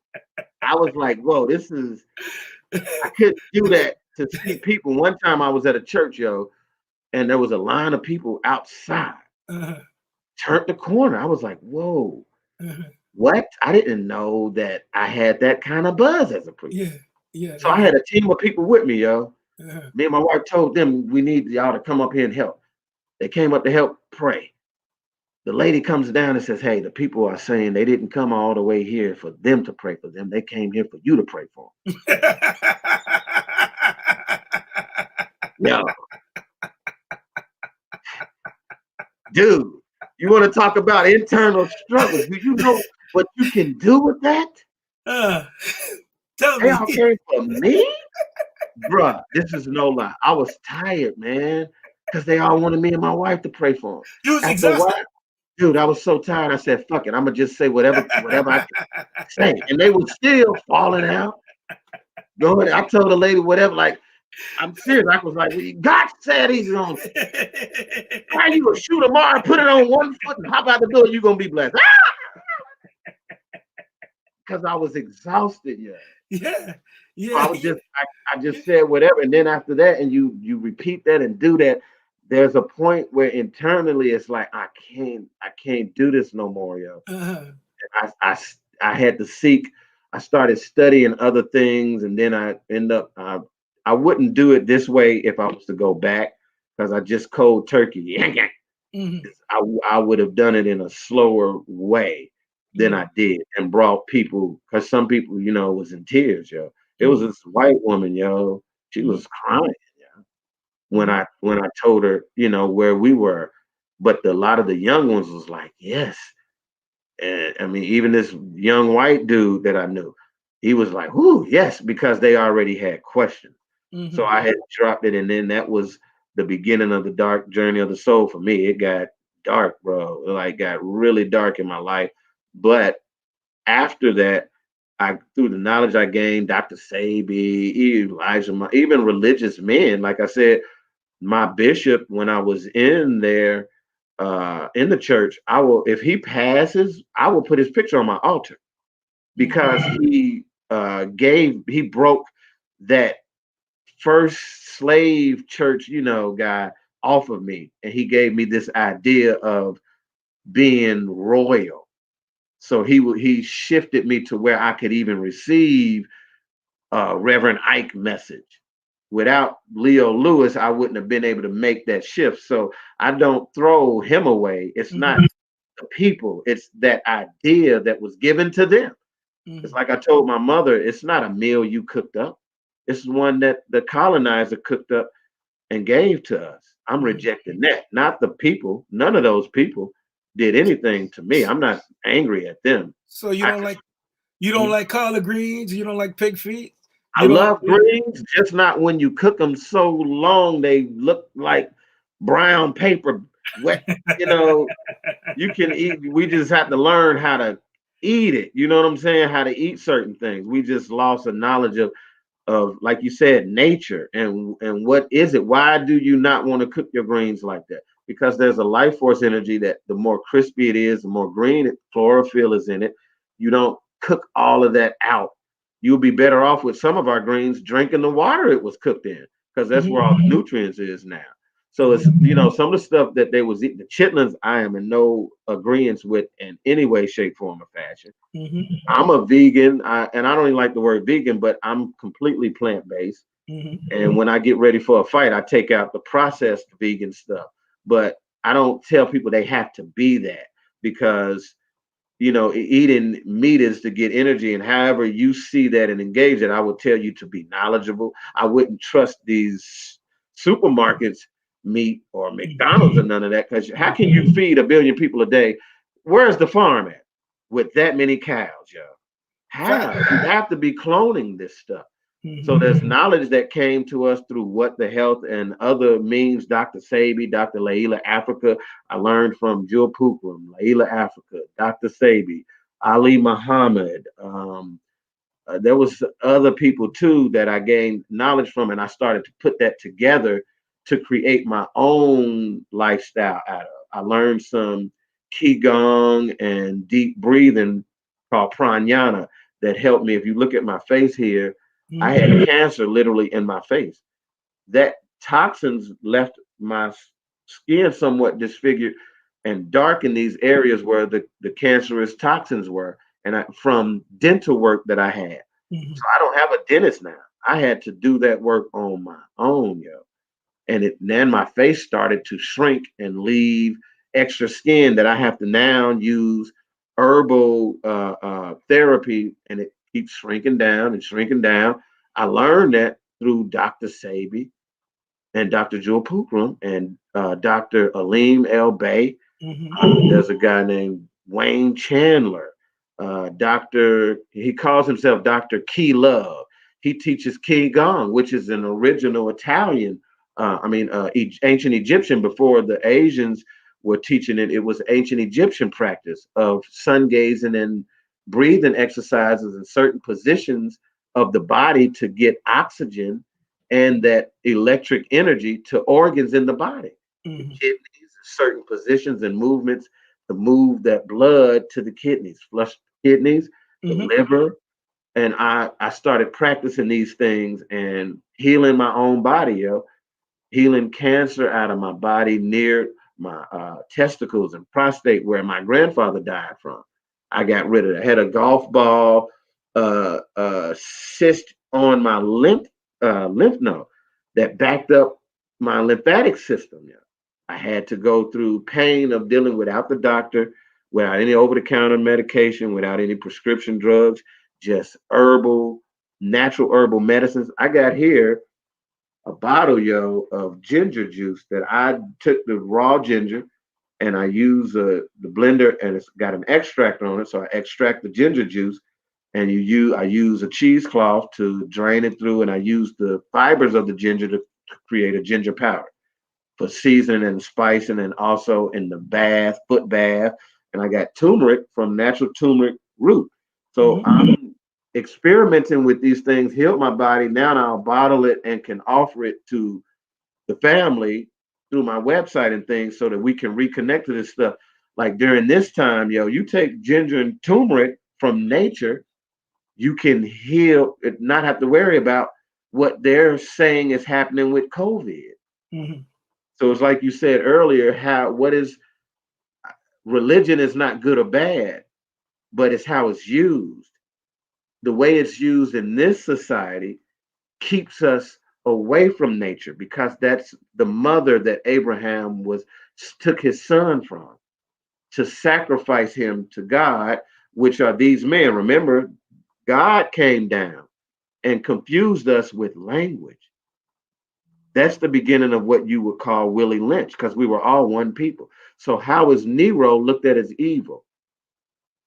I was like, whoa, I couldn't do that to see people. One time I was at a church, yo, and there was a line of people outside. Turned the corner. I was like, whoa, what? I didn't know that I had that kind of buzz as a preacher. Yeah. So I had a team of people with me, yo. Me and my wife told them, we need y'all to come up here and help. They came up to help pray. The lady comes down and says, hey, the people are saying they didn't come all the way here for them to pray for them. They came here for you to pray for them. Yo. Dude, you want to talk about internal struggles? Do you know what you can do with that? Tell they all came for me? Bruh, this is no lie. I was tired, man, because they all wanted me and my wife to pray for them. You was exhausted. Dude, I was so tired. I said, fuck it. I'm going to just say whatever I can say. And they were still falling out. I told the lady whatever, like, I'm serious. I was like, well, God said he's going to. Why you gonna shoot tomorrow, put it on one foot and hop out the door, you're going to be blessed. Because I was exhausted, yeah. So I just said whatever. And then after that, and you repeat that and do that, there's a point where internally it's like, I can't do this no more, yo. I had to seek. I started studying other things, and then I end up. I wouldn't do it this way if I was to go back, because I just cold turkey. I would have done it in a slower way than I did, and brought people, because some people, was in tears, yo. It was this white woman, yo. She was crying, yo, when I told her, where we were. But a lot of the young ones was like, yes. And I mean, even this young white dude that I knew, he was like, "Ooh, yes," because they already had questions. So I had dropped it, and then that was the beginning of the dark journey of the soul for me. It got dark, bro. It got really dark in my life. But after that, through the knowledge I gained, Dr. Sabi, Elijah, even religious men. Like I said, my bishop, when I was in there, in the church, if he passes, I will put his picture on my altar because he broke that first slave church, guy off of me. And he gave me this idea of being royal. So he shifted me to where I could even receive Reverend Ike message. Without Leo Lewis, I wouldn't have been able to make that shift. So I don't throw him away. It's not the people, it's that idea that was given to them. It's like I told my mother, it's not a meal you cooked up. It's one that the colonizer cooked up and gave to us. I'm rejecting that, not the people. None of those people did anything to me. I'm not angry at them. So you don't like collard greens? You don't like pig feet? I love greens, just not when you cook them so long they look like brown paper wet. You can eat. We just have to learn how to eat it. You know what I'm saying? How to eat certain things. We just lost a knowledge of like you said, nature and what is it? Why do you not want to cook your greens like that? Because there's a life force energy that the more crispy it is, the more green chlorophyll is in it. You don't cook all of that out. You'll be better off with some of our greens drinking the water it was cooked in, because that's where all the nutrients is now. So it's some of the stuff that they was eating, the chitlins, I am in no agreement with in any way, shape, form, or fashion. I'm a vegan, and I don't even like the word vegan, but I'm completely plant-based. And when I get ready for a fight, I take out the processed vegan stuff. But I don't tell people they have to be that, because eating meat is to get energy, and however you see that and engage it, I would tell you to be knowledgeable. I wouldn't trust these supermarkets meat or McDonald's or none of that, because how can you feed 1 billion people a day? Where's the farm at with that many cows, yo? How? You have to be cloning this stuff. So there's knowledge that came to us through What the Health and other means, Dr. Sabi, Dr. Laila Africa. I learned from Jewel Pookrum, Laila Africa, Dr. Sabi, Ali Muhammad. There was other people too that I gained knowledge from, and I started to put that together to create my own lifestyle out of. I learned some Qigong and deep breathing called pranayama that helped me. If you look at my face here, I had cancer literally in my face. That toxins left my skin somewhat disfigured and darkened these areas where the cancerous toxins were, and from dental work that I had. So I don't have a dentist now. I had to do that work on my own, yo. And then my face started to shrink and leave extra skin that I have to now use herbal therapy, and it keeps shrinking down and shrinking down. I learned that through Dr. Sabi and Dr. Jewel Pookrum and Dr. Aleem El Bay. There's a guy named Wayne Chandler. He calls himself Dr. Key Love. He teaches Qigong, which is an original Italian, ancient Egyptian. Before the Asians were teaching it, it was ancient Egyptian practice of sun gazing and breathing exercises in certain positions of the body to get oxygen and that electric energy to organs in the body. The kidneys, certain positions and movements to move that blood to the kidneys, flush kidneys, the liver. And I started practicing these things and healing my own body, yo. Healing cancer out of my body near my testicles and prostate, where my grandfather died from. I got rid of it. I had a golf ball cyst on my lymph node that backed up my lymphatic system. Yeah. I had to go through pain of dealing without the doctor, without any over-the-counter medication, without any prescription drugs, just natural herbal medicines. I got here a bottle, yo, of ginger juice that I took the raw ginger and I use the blender, and it's got an extract on it. So I extract the ginger juice, and I use a cheesecloth to drain it through, and I use the fibers of the ginger to create a ginger powder for seasoning and spicing, and also in the foot bath. And I got turmeric from natural turmeric root. So I'm experimenting with these things healed my body. Now I'll bottle it and can offer it to the family through my website and things so that we can reconnect to this stuff. Like during this time, you take ginger and turmeric from nature, you can heal, not have to worry about what they're saying is happening with COVID. Mm-hmm. So it's like you said earlier, religion is not good or bad, but it's how it's used. The way it's used in this society keeps us away from nature, because that's the mother that Abraham took his son from to sacrifice him to God, which are these men. Remember, God came down and confused us with language. That's the beginning of what you would call Willie Lynch, because we were all one people. So how is Nero looked at as evil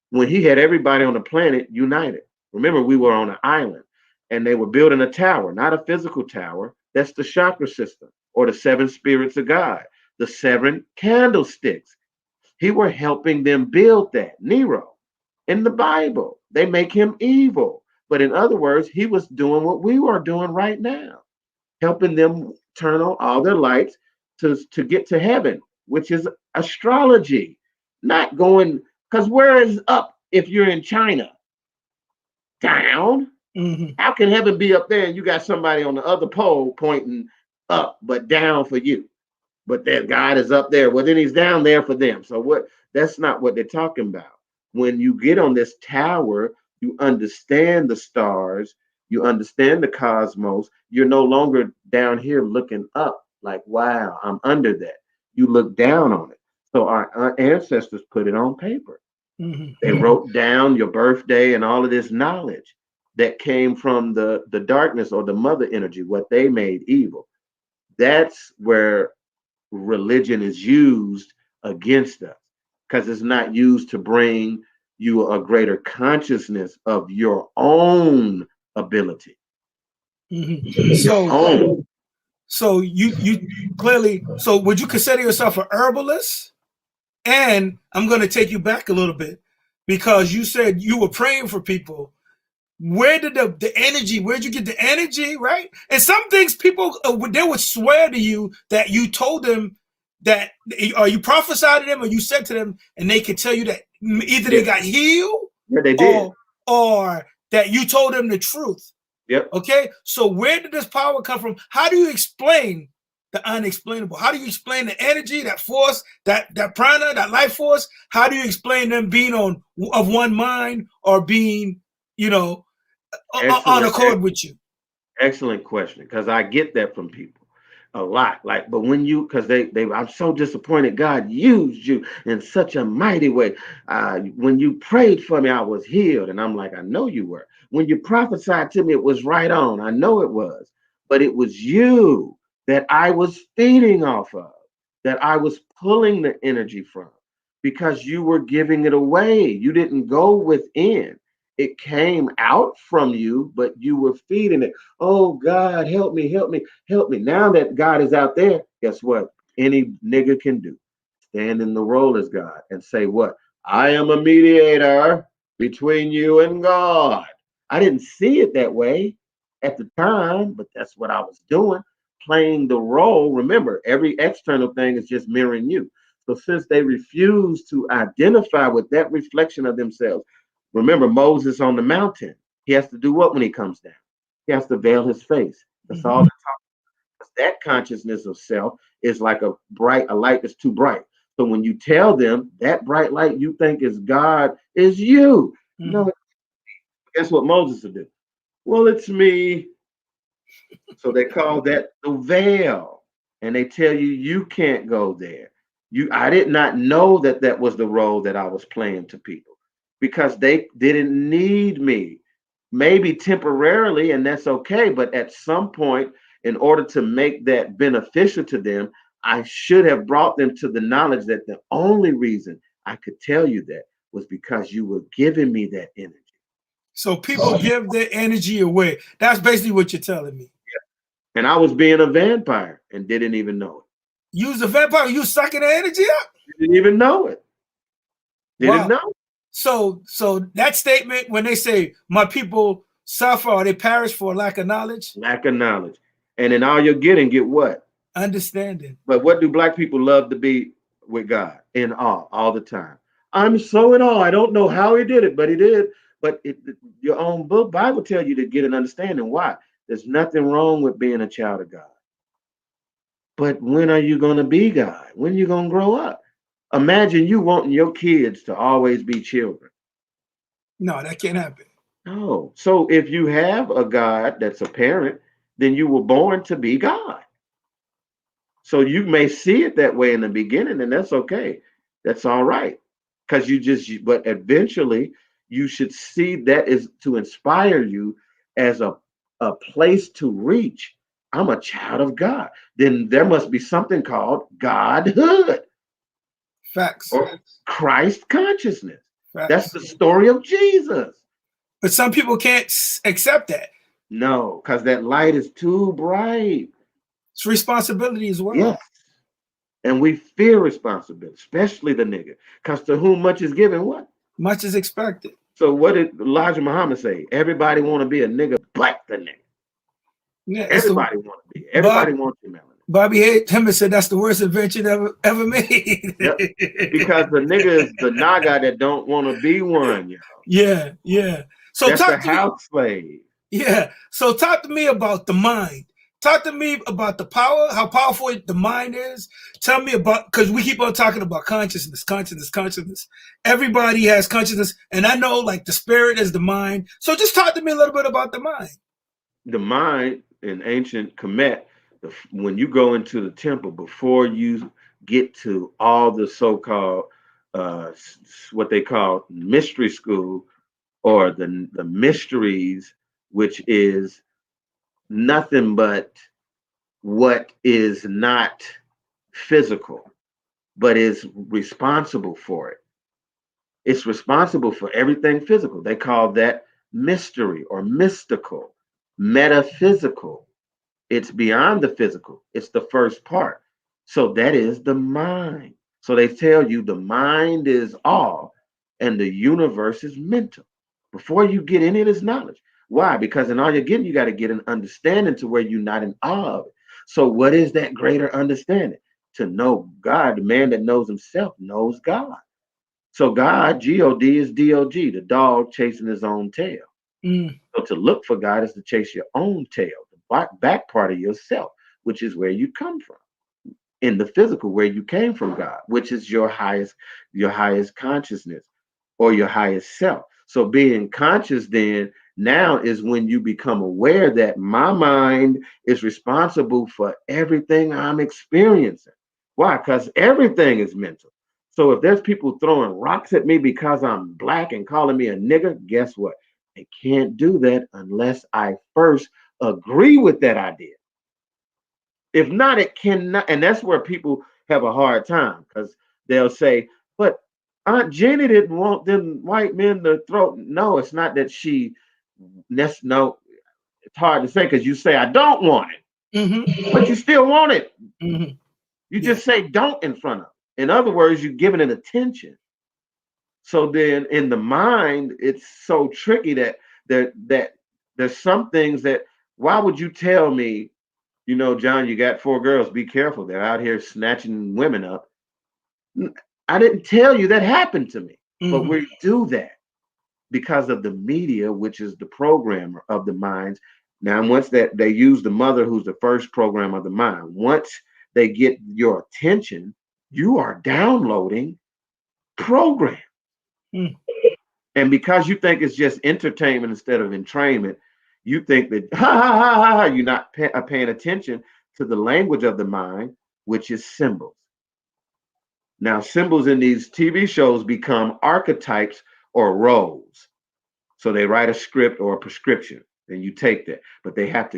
when he had everybody on the planet united? Remember, we were on an island and they were building a tower, not a physical tower. That's the chakra system, or the 7 spirits of God, the 7 candlesticks. He were helping them build that. Nero, in the Bible, they make him evil. But in other words, he was doing what we are doing right now, helping them turn on all their lights to get to heaven, which is astrology. Not going, because where is up if you're in China? Down. Mm-hmm. How can heaven be up there and you got somebody on the other pole pointing up but down for you? But that God is up there. Well, then he's down there for them. So that's not what they're talking about. When you get on this tower, you understand the stars, you understand the cosmos. You're no longer down here looking up like, wow, I'm under that. You look down on it. So our ancestors put it on paper. Mm-hmm. They wrote down your birthday and all of this knowledge that came from the darkness or the mother energy, what they made evil. That's where religion is used against us, because it's not used to bring you a greater consciousness of your own ability. Mm-hmm. So you clearly, so would you consider yourself an herbalist? And I'm going to take you back a little bit, because you said you were praying for people. Where did the energy, where'd you get the energy, right? And some things people, they would swear to you that you told them that, or you prophesied to them, or you said to them, and they could tell you that either they got healed, they did, or that you told them the truth. Yep. Okay. So where did this power come from? How do you explain the unexplainable? How do you explain the energy, that force, that prana, that life force? How do you explain them being of one mind, or being, on accord with you? Excellent question, because I get that from people a lot. Like, but when because I'm so disappointed God used you in such a mighty way. When you prayed for me, I was healed. And I'm like, I know you were. When you prophesied to me, it was right on. I know it was. But it was you that I was feeding off of, that I was pulling the energy from, because you were giving it away. You didn't go within. It came out from you, but you were feeding it. Oh, God, help me, help me, help me. Now that God is out there, guess what? Any nigga can do. Stand in the role as God and say what? I am a mediator between you and God. I didn't see it that way at the time, but that's what I was doing, playing the role. Remember, every external thing is just mirroring you. So since they refuse to identify with that reflection of themselves, remember Moses on the mountain, he has to do what when he comes down? He has to veil his face. That's all they're talking about. That consciousness of self is like a light that's too bright. So when you tell them that bright light you think is God is you. Mm-hmm. No, guess what Moses would do? Well, it's me. So they call that the veil. And they tell you can't go there. I did not know that was the role that I was playing to people, because they didn't need me. Maybe temporarily, and that's okay. But at some point, in order to make that beneficial to them, I should have brought them to the knowledge that the only reason I could tell you that was because you were giving me that energy. So people give their energy away. That's basically what you're telling me. Yeah. And I was being a vampire and didn't even know it. You was a vampire? You sucking the energy up? Didn't even know it. Didn't know. So that statement, when they say my people suffer or they perish for lack of knowledge. Lack of knowledge. And then all you're getting, get what? Understanding. But what do black people love to be with God? In awe all the time. I'm so in awe. I don't know how he did it, but he did. But your own book, Bible tell you to get an understanding. Why? There's nothing wrong with being a child of God. But when are you going to be God? When are you going to grow up? Imagine you wanting your kids to always be children. No, that can't happen. No. So if you have a God that's a parent, then you were born to be God. So you may see it that way in the beginning, and that's okay. That's all right. Because but eventually you should see that is to inspire you as a place to reach. I'm a child of God. Then there must be something called Godhood. Facts. Or Christ consciousness. Facts. That's the story of Jesus. But some people can't accept that. No, because that light is too bright. It's responsibility as well. Yes. And we fear responsibility, especially the nigga. Because to whom much is given, what? Much is expected. So what did Elijah Muhammad say? Everybody want to be a nigga but the nigga. Yeah, everybody want to be. Everybody wants your melody. Bobby Hemmett said that's the worst invention ever made. Yep. Because the nigga is the naga that don't want to be one. You know? Yeah, yeah. So that's the house slave. Yeah. So talk to me about the mind. Talk to me about the power, how powerful the mind is. Tell me about, because we keep on talking about consciousness. Everybody has consciousness, and I know like the spirit is the mind. So just talk to me a little bit about the mind. The mind in ancient Kemet, when you go into the temple, before you get to all the so-called what they call mystery school, or the mysteries, which is nothing but what is not physical, but is responsible for it. It's responsible for everything physical. They call that mystery or mystical, metaphysical. It's beyond the physical. It's the first part. So that is the mind. So they tell you the mind is all and the universe is mental. Before you get any of this knowledge. Why? Because in all you're getting, you got to get an understanding to where you're not in awe of it. So what is that greater understanding? To know God, the man that knows himself knows God. So God, G-O-D, is D-O-G, the dog chasing his own tail. So to look for God is to chase your own tail, the back part of yourself, which is where you come from. In the physical, where you came from God, which is your highest consciousness or your highest self. So being conscious then now is when you become aware that my mind is responsible for everything I'm experiencing. Why? Because everything is mental. So if there's people throwing rocks at me because I'm black and calling me a nigger, guess what? They can't do that unless I first agree with that idea. If not, it cannot. And that's where people have a hard time, because they'll say, but Aunt Jenny didn't want them white men to throw. No, it's not that she. No, it's hard to say because you say, I don't want it, but you still want it. You just say don't in front of it. In other words, you're giving it attention. So then in the mind, it's so tricky that there's some things that, why would you tell me, you know, John, you got 4 girls, be careful. They're out here snatching women up. I didn't tell you that happened to me, but we do that because of the media, which is the programmer of the minds. Now, once that they use the mother, who's the first program of the mind, once they get your attention, you are downloading program. And because you think it's just entertainment instead of entrainment, you think that you're not paying attention to the language of the mind, which is symbols. Now, symbols in these TV shows become archetypes or roles. So they write a script or a prescription, and you take that. But they have to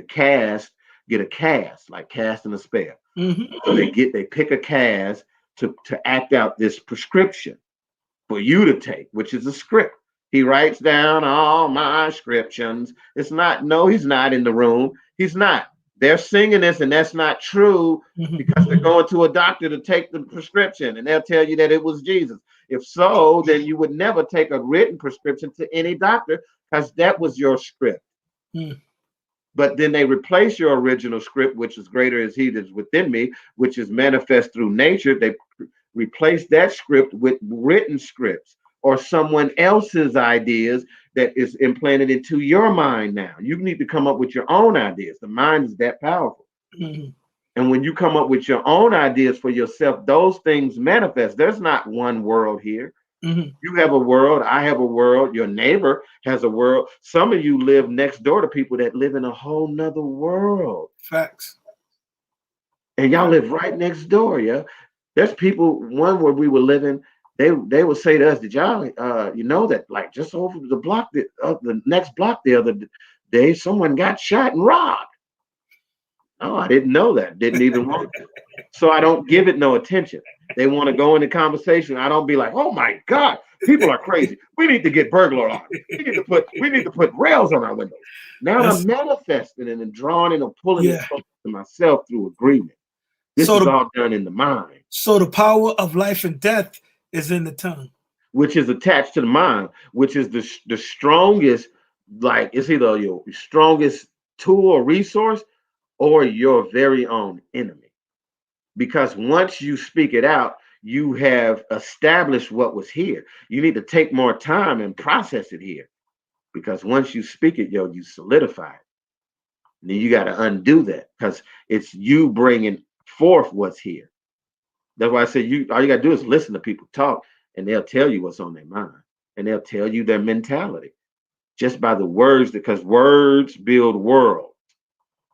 get a cast, like casting a spell. So they pick a cast to act out this prescription for you to take, which is a script. He writes down all my scriptions. It's not, no, he's not in the room. He's not. they're singing this and that's not true because they're going to a doctor to take the prescription and they'll tell you that it was Jesus. If so, then you would never take a written prescription to any doctor because that was your script. But then they replace your original script, which is greater is he that is within me, which is manifest through nature. They replace that script with written scripts or someone else's ideas that is implanted into your mind now. You need to come up with your own ideas. The mind is that powerful. And when you come up with your own ideas for yourself, those things manifest. There's not one world here. You have a world, I have a world, your neighbor has a world. Some of you live next door to people that live in a whole nother world. Facts. And y'all live right next door, yeah. There's people, one where we were living, they would say to us, did y'all, you know that like just over the block, the next block the other day, someone got shot and robbed. Oh, I didn't know that. Didn't even want to. So I don't give it no attention. They want to go into conversation. I don't be like, oh my God, people are crazy. We need to get burglar alarms. We need to put rails on our windows. Now I'm manifesting and drawing and pulling it to myself through agreement. This is all done in the mind. So the power of life and death is in the tongue, which is attached to the mind, which is the strongest. Like it's either your strongest tool or resource or your very own enemy. Because once you speak it out, you have established what was here. You need to take more time and process it here. Because once you speak it, you solidify it. And then you got to undo that because it's you bringing forth what's here. That's why I say all you got to do is listen to people talk and they'll tell you what's on their mind. And they'll tell you their mentality just by the words, because words build worlds.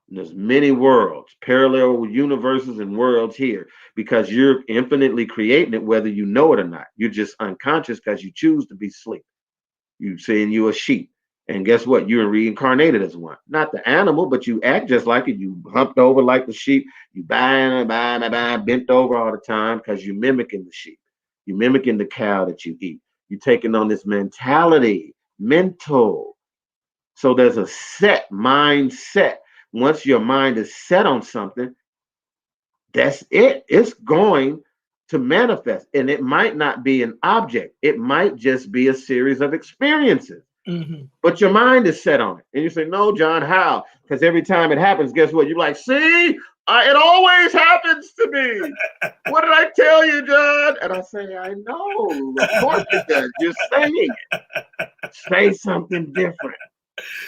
And there's many worlds, parallel universes and worlds here because you're infinitely creating it, whether you know it or not. You're just unconscious because you choose to be asleep. You saying you're a sheep. And guess what? You're reincarnated as one. Not the animal, but you act just like it. You humped over like the sheep. You bent over all the time because you're mimicking the sheep. You're mimicking the cow that you eat. You're taking on this mentality, mental. So there's a set mindset. Once your mind is set on something, that's it. It's going to manifest. And it might not be an object. It might just be a series of experiences. But your mind is set on it. And you say, no, John, how? Because every time it happens, guess what? You're like, see, it always happens to me. What did I tell you, John? And I say, I know. Of course it does. You're saying it. Say something different.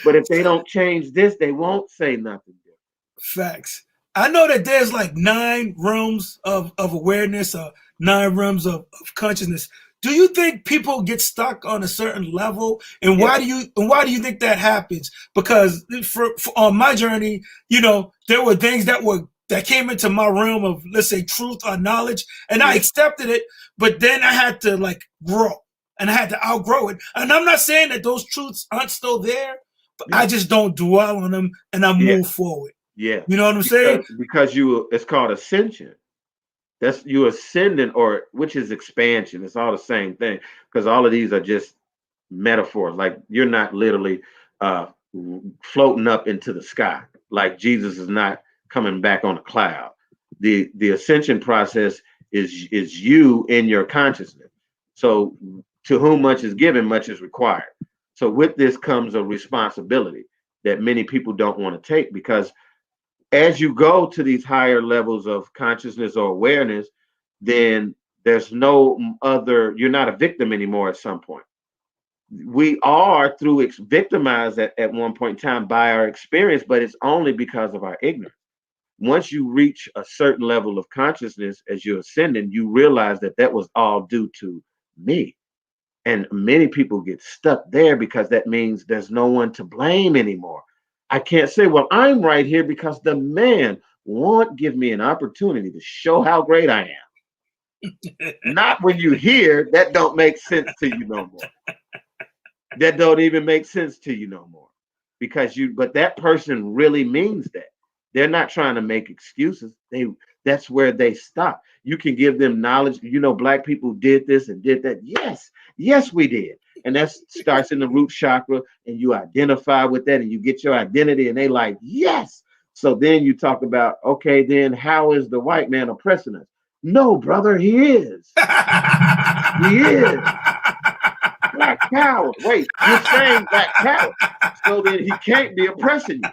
But if they don't change this, they won't say nothing different. Facts. I know that there's like 9 realms of awareness, 9 realms of consciousness. Do you think people get stuck on a certain level, and why do you think that happens? Because for on my journey, there were things that came into my realm of, let's say, truth or knowledge, and I accepted it, but then I had to like grow, and I had to outgrow it. And I'm not saying that those truths aren't still there, but I just don't dwell on them, and I move forward. Yeah, you know what I'm saying? Because it's called ascension. That's you ascending, or which is expansion. It's all the same thing because all of these are just metaphors. Like you're not literally floating up into the sky. Like Jesus is not coming back on a cloud. The ascension process is you in your consciousness. So to whom much is given, much is required. So with this comes a responsibility that many people don't want to take, because as you go to these higher levels of consciousness or awareness, then there's no other, you're not a victim anymore at some point. We are victimized at one point in time by our experience, but it's only because of our ignorance. Once you reach a certain level of consciousness as you're ascending, you realize that was all due to me. And many people get stuck there because that means there's no one to blame anymore. I can't say, well, I'm right here because the man won't give me an opportunity to show how great I am. Not when you hear that don't make sense to you no more. That don't even make sense to you no more. But that person really means that. They're not trying to make excuses. That's where they stop. You can give them knowledge. Black people did this and did that. Yes, we did. And that starts in the root chakra, and you identify with that and you get your identity, and they like, yes. So then you talk about, okay, then how is the white man oppressing us? No, brother, he is. He is. Black power. Wait, you're saying black power. So then he can't be oppressing you.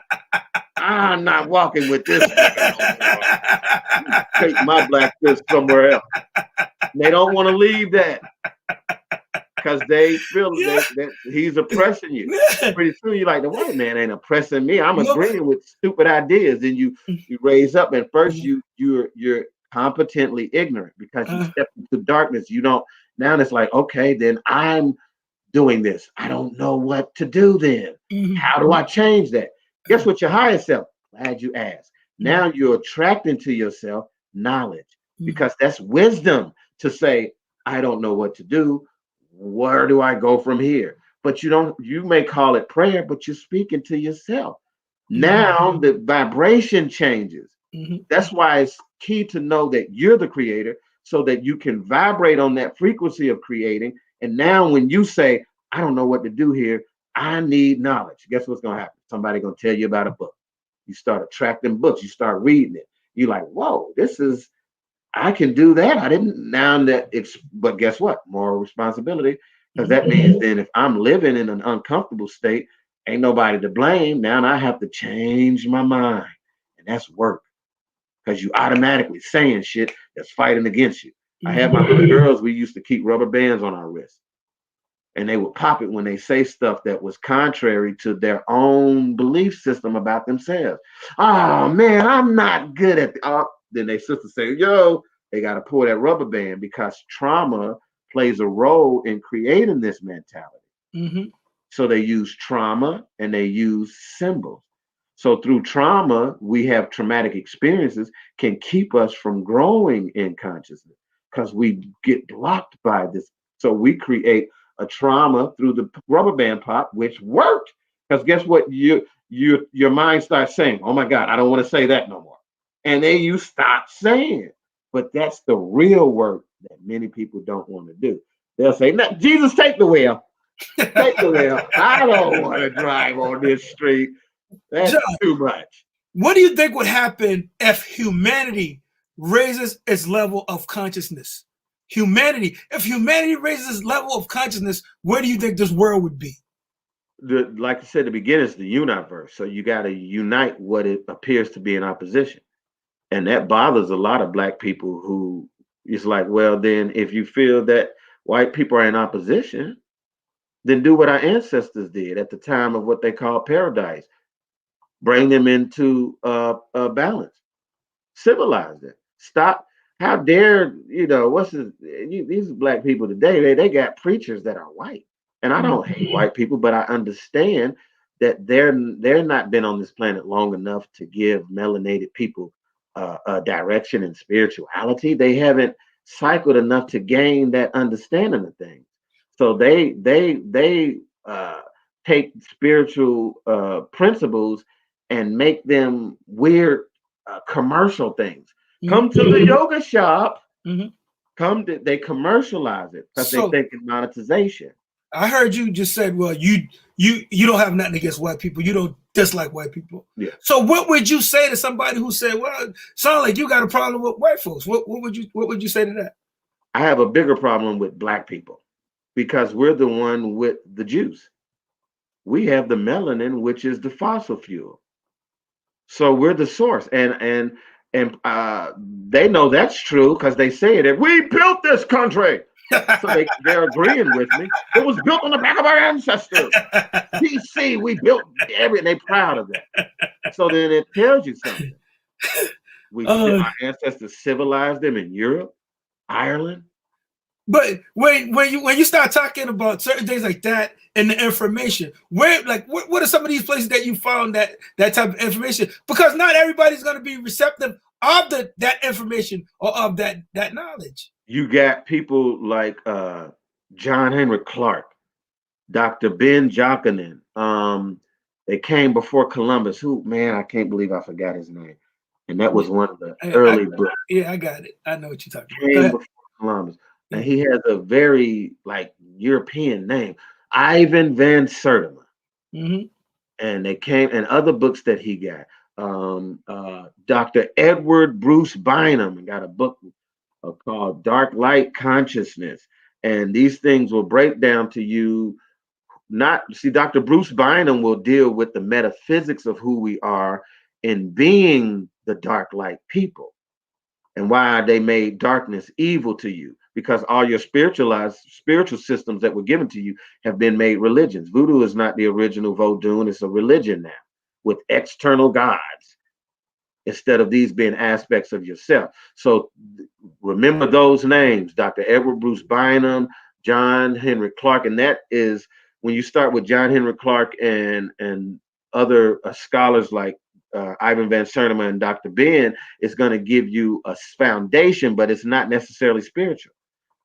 I'm not walking with this nigga no more. Take my black fist somewhere else. They don't want to leave that because they feel that he's oppressing you. Pretty soon you're like, the white man ain't oppressing me. I'm agreeing with stupid ideas. And you raise up, and first you're competently ignorant because you step into darkness. You don't. Now it's like, okay, then I'm doing this. I don't know what to do then. How do I change that? Guess what? Your higher self. Glad you asked. Now you're attracting to yourself knowledge because that's wisdom to say, I don't know what to do. Where do I go from here? But you may call it prayer, but you're speaking to yourself. Now the vibration changes. That's why it's key to know that you're the creator so that you can vibrate on that frequency of creating. And now when you say, I don't know what to do here, I need knowledge. Guess what's going to happen? Somebody going to tell you about a book. You start attracting books. You start reading it. You're like, whoa, I can do that. I didn't now that but guess what? Moral responsibility. Because that means then if I'm living in an uncomfortable state, ain't nobody to blame. Now I have to change my mind. And that's work. Because you automatically saying shit that's fighting against you. I had my little girls, we used to keep rubber bands on our wrists. And they would pop it when they say stuff that was contrary to their own belief system about themselves. Oh man, I'm not good at then they sister say, yo, they got to pull that rubber band because trauma plays a role in creating this mentality. So they use trauma and they use symbols. So through trauma, we have traumatic experiences can keep us from growing in consciousness because we get blocked by this. So we create a trauma through the rubber band pop, which worked. Because guess what? Your mind starts saying, oh my God, I don't want to say that no more. And then you stop saying it. But that's the real work that many people don't want to do. They'll say, no, Jesus, take the wheel. Take the wheel. I don't want to drive on this street. That's John, too much. What do you think would happen if humanity raises its level of consciousness? If humanity raises its level of consciousness, where do you think this world would be? Like I said at the beginning, it's the universe. So you got to unite what it appears to be in opposition. And that bothers a lot of Black people who it's like, well, then if you feel that white people are in opposition, then do what our ancestors did at the time of what they call paradise. Bring them into balance. Civilize them. Stop. How dare, these Black people today, they got preachers that are white. And I don't hate white people, but I understand that they're not been on this planet long enough to give melanated people a direction and spirituality. They haven't cycled enough to gain that understanding of things. So they take spiritual principles and make them weird commercial things. Come to the yoga shop. They commercialize it because they think in monetization. I heard you just said, well, you don't have nothing against white people. You don't dislike white people. Yeah. So what would you say to somebody who said, well, sound like you got a problem with white folks? What would you say to that? I have a bigger problem with Black people because we're the one with the juice. We have the melanin, which is the fossil fuel. So we're the source. And they know that's true because they say it. We built this country. So they're agreeing with me. It was built on the back of our ancestors. DC, we built everything. They're proud of that. So then it tells you something. Our ancestors civilized them in Europe, Ireland. But when you start talking about certain things like that and the information, what are some of these places that you found that type of information? Because not everybody's going to be receptive of that information or of that knowledge. You got people like John Henry Clark, Dr. Ben Jochannan. They came before Columbus. I can't believe I forgot his name. And that was one of the early books. Yeah, I got it. I know what you're talking about. Came before Columbus. And he has a very European name, Ivan van Sertima. And they came, and other books that he got. Dr. Edward Bruce Bynum got a book called Dark Light Consciousness. And these things will break down to you. Not see, Dr. Bruce Bynum will deal with the metaphysics of who we are in being the dark light people and why they made darkness evil to you, because all your spiritual systems that were given to you have been made religions. Voodoo is not the original Vodun, it's a religion now with external gods instead of these being aspects of yourself. So remember those names: Dr. Edward Bruce Bynum, John Henry Clark. And that is when you start with John Henry Clark and other scholars like Ivan Van Sertima and Dr. Ben, it's going to give you a foundation, but it's not necessarily spiritual.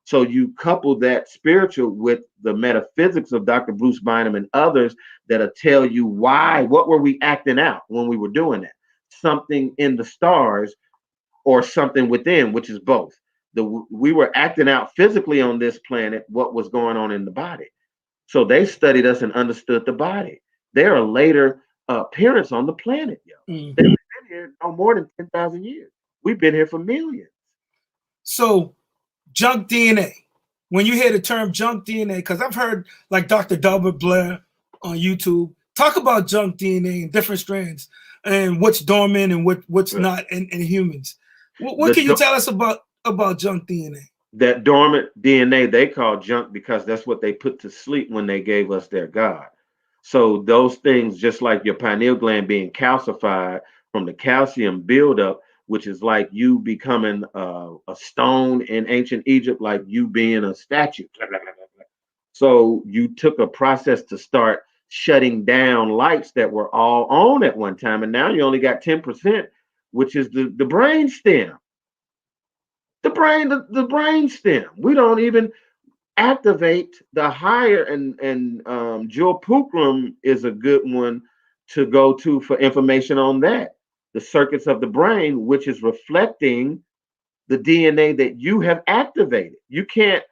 So you couple that spiritual with the metaphysics of Dr. Bruce Bynum and others that'll tell you why, what were we acting out when we were doing that? Something in the stars or something within, which is both. We were acting out physically on this planet, what was going on in the body. So they studied us and understood the body. They're a later appearance on the planet, yo. They've been here no more than 10,000 years. We've been here for millions. So junk DNA. When you hear the term junk DNA, because I've heard like Dr. Delbert Blair on YouTube talk about junk DNA and different strands and what's dormant and what's not in humans. What can you tell us about junk DNA? That dormant DNA they call junk because that's what they put to sleep when they gave us their God. So those things, just like your pineal gland being calcified from the calcium buildup, which is like you becoming a stone in ancient Egypt, like you being a statue. So you took a process to start shutting down lights that were all on at one time, and now you only got 10%, which is the brain stem. The brain stem. We don't even activate the higher, and Joel Pukram is a good one to go to for information on that. The circuits of the brain, which is reflecting the DNA that you have activated. You can't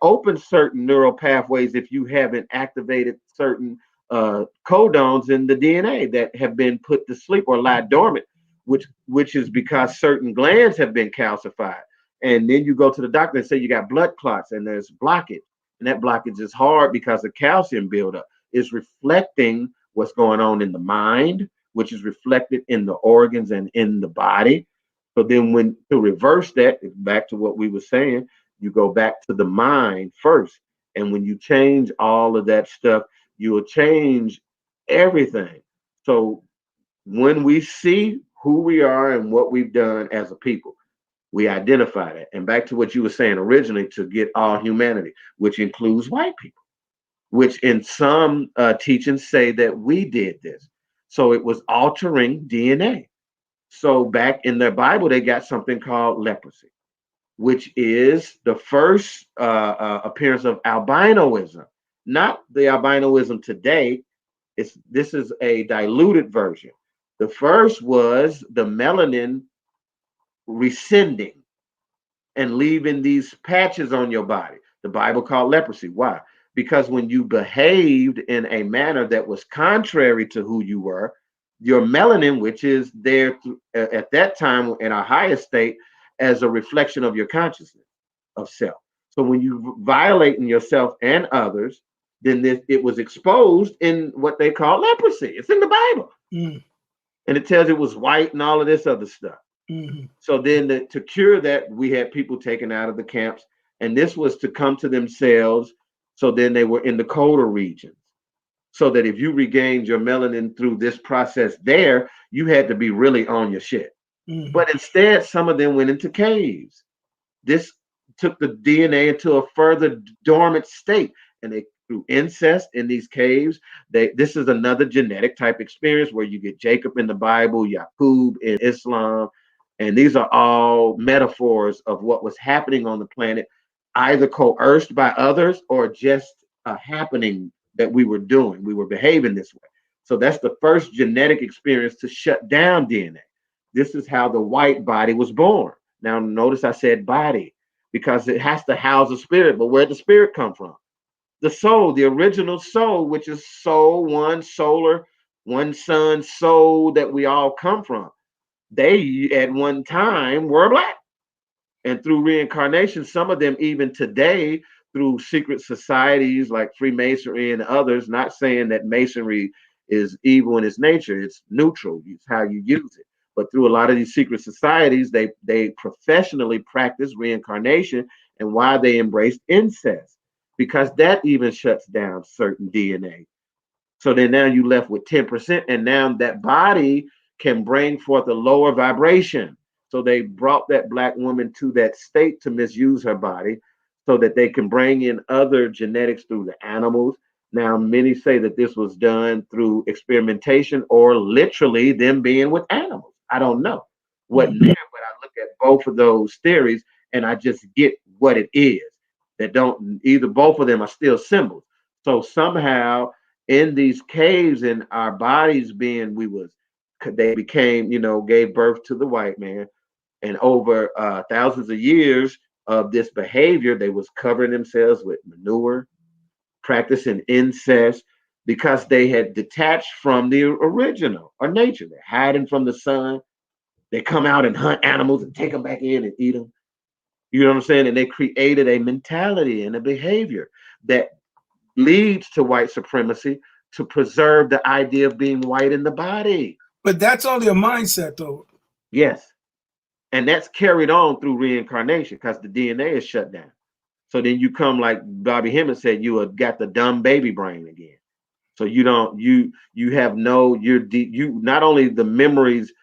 open certain neural pathways if you haven't activated certain codons in the DNA that have been put to sleep or lie dormant, which is because certain glands have been calcified. And then you go to the doctor and say you got blood clots and there's blockage. And that blockage is hard because the calcium buildup is reflecting what's going on in the mind, which is reflected in the organs and in the body. So then when to reverse that, back to what we were saying, you go back to the mind first. And when you change all of that stuff, you will change everything. So when we see who we are and what we've done as a people, we identify that. And back to what you were saying originally, to get all humanity, which includes white people, which in some teachings say that we did this. So it was altering DNA. So back in their Bible, they got something called leprosy, which is the first appearance of albinoism. Not the albinoism today. This is a diluted version. The first was the melanin rescinding and leaving these patches on your body. The Bible called leprosy. Why? Because when you behaved in a manner that was contrary to who you were, your melanin, which is there at that time in our highest state as a reflection of your consciousness of self. So when you violating yourself and others, then it was exposed in what they call leprosy. It's in the Bible. And it tells it was white and all of this other stuff. So then to cure that, we had people taken out of the camps, and this was to come to themselves. So then they were in the colder regions. So that if you regained your melanin through this process there, you had to be really on your shit. But instead, some of them went into caves. This took the DNA into a further dormant state, and they through incest in these caves. This is another genetic type experience where you get Jacob in the Bible, Yaqub in Islam, and these are all metaphors of what was happening on the planet, either coerced by others or just a happening that we were doing. We were behaving this way. So that's the first genetic experience to shut down DNA. This is how the white body was born. Now, notice I said body because it has to house a spirit, but where'd the spirit come from? The soul, the original soul, which is soul one, solar, one sun soul that we all come from. They at one time were black. And through reincarnation, some of them even today, through secret societies like Freemasonry and others, not saying that Masonry is evil in its nature, it's neutral, it's how you use it. But through a lot of these secret societies, they professionally practice reincarnation, and why they embrace incest, because that even shuts down certain DNA. So then now you left with 10%, and now that body can bring forth a lower vibration. So they brought that black woman to that state to misuse her body so that they can bring in other genetics through the animals. Now, many say that this was done through experimentation or literally them being with animals. I don't know what there, but I look at both of those theories and I just get what it is. That don't either, both of them are still symbols. So somehow in these caves and our bodies being, they became, gave birth to the white man, and over thousands of years of this behavior, they was covering themselves with manure, practicing incest, because they had detached from the original or nature. They're hiding from the sun. They come out and hunt animals and take them back in and eat them. You know what I'm saying? And they created a mentality and a behavior that leads to white supremacy, to preserve the idea of being white in the body. But that's only a mindset, though. Yes. And that's carried on through reincarnation because the DNA is shut down. So then you come, like Bobby Hemmett said, you have got the dumb baby brain again. So you don't, you have no, you not only the memories,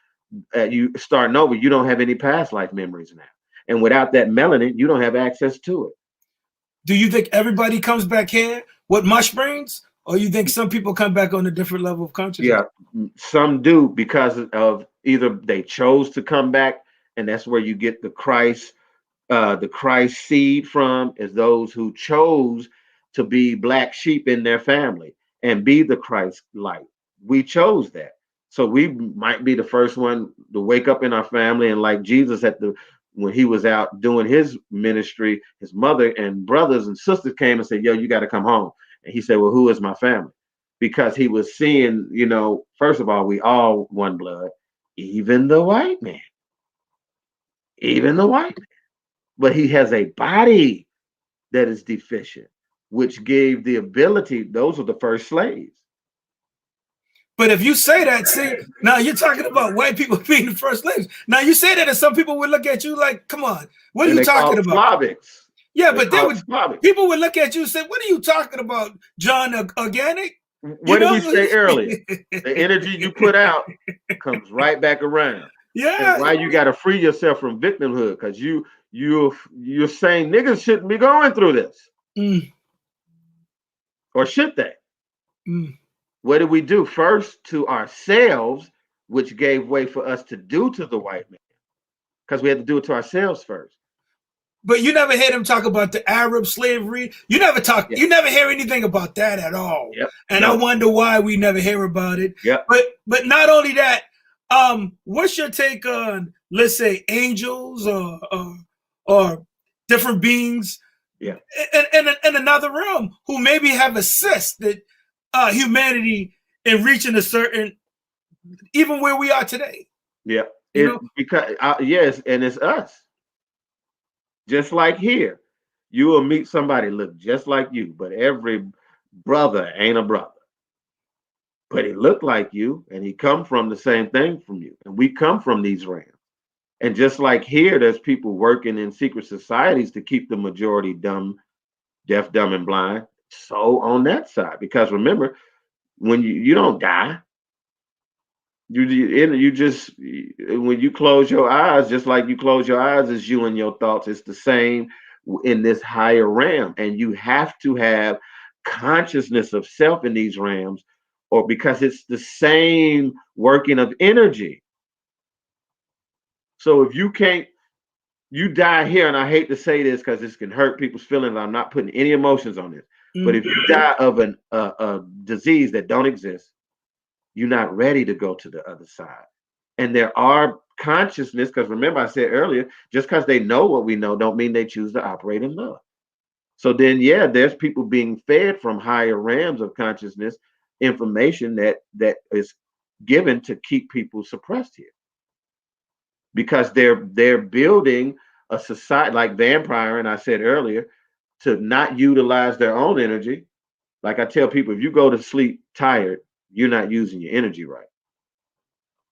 you starting over, you don't have any past life memories now. And without that melanin, you don't have access to it. Do you think everybody comes back here with mush brains? Or you think some people come back on a different level of consciousness? Yeah, some do, because of either they chose to come back, and that's where you get the Christ seed from, is those who chose to be black sheep in their family and be the Christ light. We chose that. So we might be the first one to wake up in our family, and like Jesus when he was out doing his ministry, his mother and brothers and sisters came and said, "Yo, you got to come home." And he said, "Well, who is my family?" Because he was seeing, first of all, we all one blood, even the white man. Even the white man. But he has a body that is deficient, which gave the ability, those were the first slaves. But if you say that, see, now you're talking about white people being the first slaves. Now you say that, and some people would look at you like, come on, what are you talking about? Slavics. Yeah, but people would look at you and say, what are you talking about, John Organic? What did we say earlier? The energy you put out comes right back around. Yeah. And why you got to free yourself from victimhood, because you're saying niggas shouldn't be going through this. Or should they? What did we do first to ourselves, which gave way for us to do to the white man? Because we had to do it to ourselves first. But you never hear them talk about the Arab slavery. You never talk. You never hear anything about that at all. Yep. And I wonder why we never hear about it. Yep. But not only that, what's your take on, let's say, angels or different beings? Yeah. In another realm, who maybe have assisted humanity in reaching a certain, even where we are today. Yeah. Because yes, and it's us. Just like here, you will meet somebody look just like you, but every brother ain't a brother. But he looked like you, and he come from the same thing from you, and we come from these realms. And just like here, there's people working in secret societies to keep the majority dumb, deaf, dumb, and blind. So on that side, because remember, when you don't die, you just, when you close your eyes, just like you close your eyes, is you and your thoughts. It's the same in this higher realm, and you have to have consciousness of self in these realms, or because it's the same working of energy. So if you can't, you die here, and I hate to say this because this can hurt people's feelings. I'm not putting any emotions on this, but if you die of a disease that don't exist, you're not ready to go to the other side. And there are consciousness, because remember I said earlier, just because they know what we know don't mean they choose to operate in love. So then, yeah, there's people being fed from higher realms of consciousness information that is given to keep people suppressed here, because they're building a society like vampire, and I said earlier, to not utilize their own energy. Like I tell people, if you go to sleep tired, you're not using your energy right.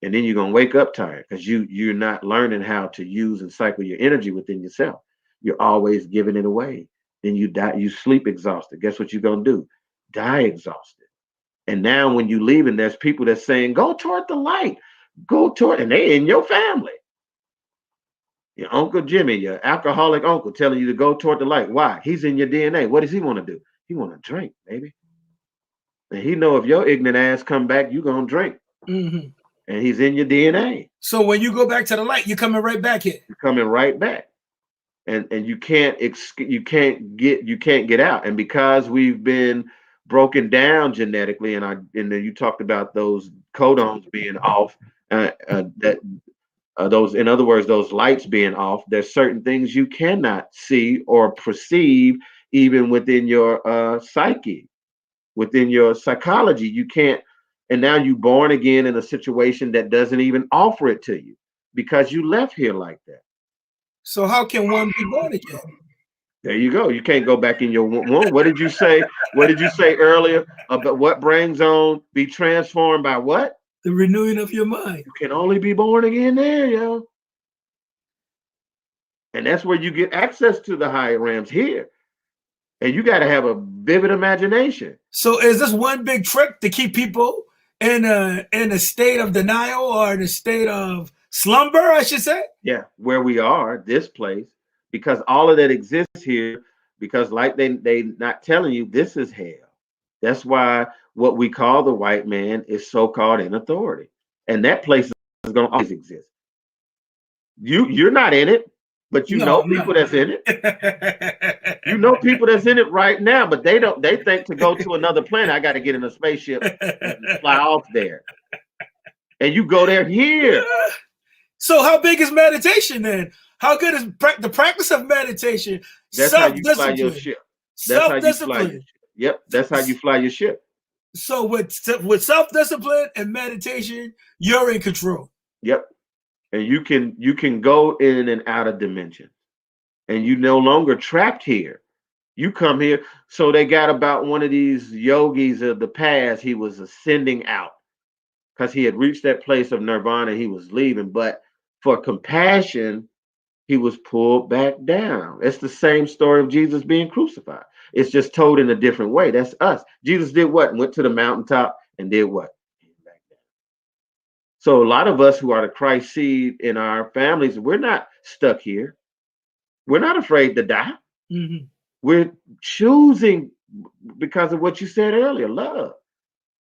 And then you're gonna wake up tired because you're not learning how to use and cycle your energy within yourself. You're always giving it away. Then you die, you sleep exhausted. Guess what you're gonna do? Die exhausted. And now when you leave, and there's people that's saying, go toward the light, go toward, and they in your family. Your Uncle Jimmy, your alcoholic uncle, telling you to go toward the light. Why? He's in your DNA. What does he want to do? He want to drink, baby. And he know if your ignorant ass come back, you gonna drink. Mm-hmm. And he's in your DNA. So when you go back to the light, you're coming right back here. You're coming right back, and you can't get out. And because we've been broken down genetically, and then you talked about those codons being off, those, in other words, those lights being off. There's certain things you cannot see or perceive, even within your psyche, within your psychology. You can't. And now you're born again in a situation that doesn't even offer it to you because you left here like that. So how can one be born again? There you go. You can't go back in your womb. What did you say? What did you say earlier about what brings on be transformed by what? The renewing of your mind. You can only be born again there, yo. And that's where you get access to the higher realms here. And you got to have a vivid imagination. So is this one big trick to keep people in a state of denial or in a state of slumber, I should say? Yeah, where we are, this place, because all of that exists here, because like they not telling you this is hell. That's why what we call the white man is so-called in authority. And that place is going to always exist. You're not in it, but you know people that's in it. You know people that's in it right now, but they think to go to another planet, I got to get in a spaceship and fly off there. And you go there here. So how big is meditation then? How good is the practice of meditation? That's how you fly your ship. That's how you fly your ship. Yep, that's how you fly your ship. So with self-discipline and meditation, you're in control. Yep. And you can go in and out of dimension. And you no longer trapped here. You come here. So they got about one of these yogis of the past. He was ascending out because he had reached that place of nirvana. He was leaving, but for compassion, he was pulled back down. It's the same story of Jesus being crucified. It's just told in a different way. That's us. Jesus did what? Went to the mountaintop and did what? Came back down. So a lot of us who are the Christ seed in our families, we're not stuck here. We're not afraid to die. Mm-hmm. We're choosing because of what you said earlier, love.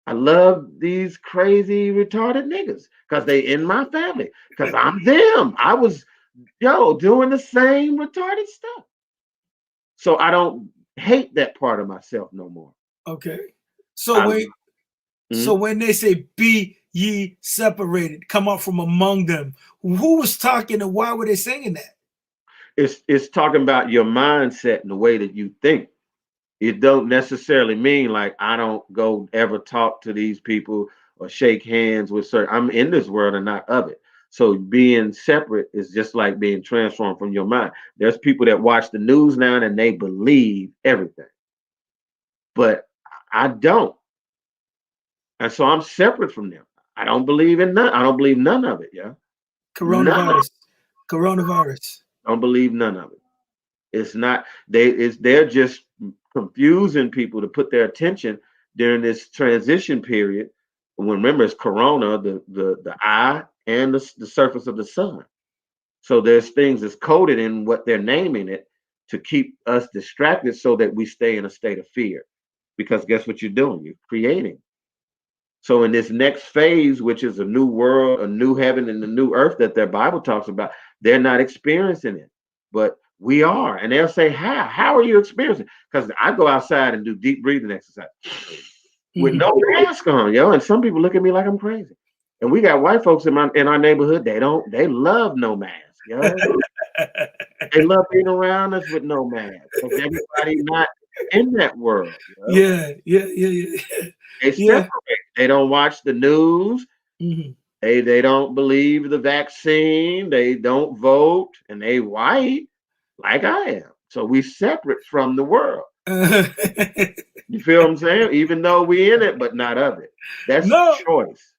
I love these crazy retarded niggas because they in my family, because I'm them. I was, doing the same retarded stuff. So I don't hate that part of myself no more. Okay. So when they say be ye separated, come out from among them, who was talking and why were they saying that? It's talking about your mindset and the way that you think. It don't necessarily mean like I don't go ever talk to these people or shake hands with certain. I'm in this world and not of it. So being separate is just like being transformed from your mind. There's people that watch the news now and they believe everything, but I don't. And so I'm separate from them. I don't believe in none. I don't believe none of it. Yeah. Coronavirus. Don't believe none of it. It's not. They're just confusing people to put their attention during this transition period. Remember, it's corona, the eye and the surface of the sun. So there's things that's coded in what they're naming it to keep us distracted so that we stay in a state of fear. Because guess what you're doing? You're creating. So in this next phase, which is a new world, a new heaven, and a new earth that their Bible talks about, they're not experiencing it, but we are. And they'll say, how are you experiencing? Because I go outside and do deep breathing exercise with no mask on, and some people look at me like I'm crazy. And we got white folks in our neighborhood. They love no mask, They love being around us with no mask. Because everybody not in that world. Yeah. They separate. They don't watch the news. Mm-hmm. They don't believe the vaccine. They don't vote, and they white like I am. So we separate from the world. You feel what I'm saying? Even though we in it, but not of it. That's No. choice.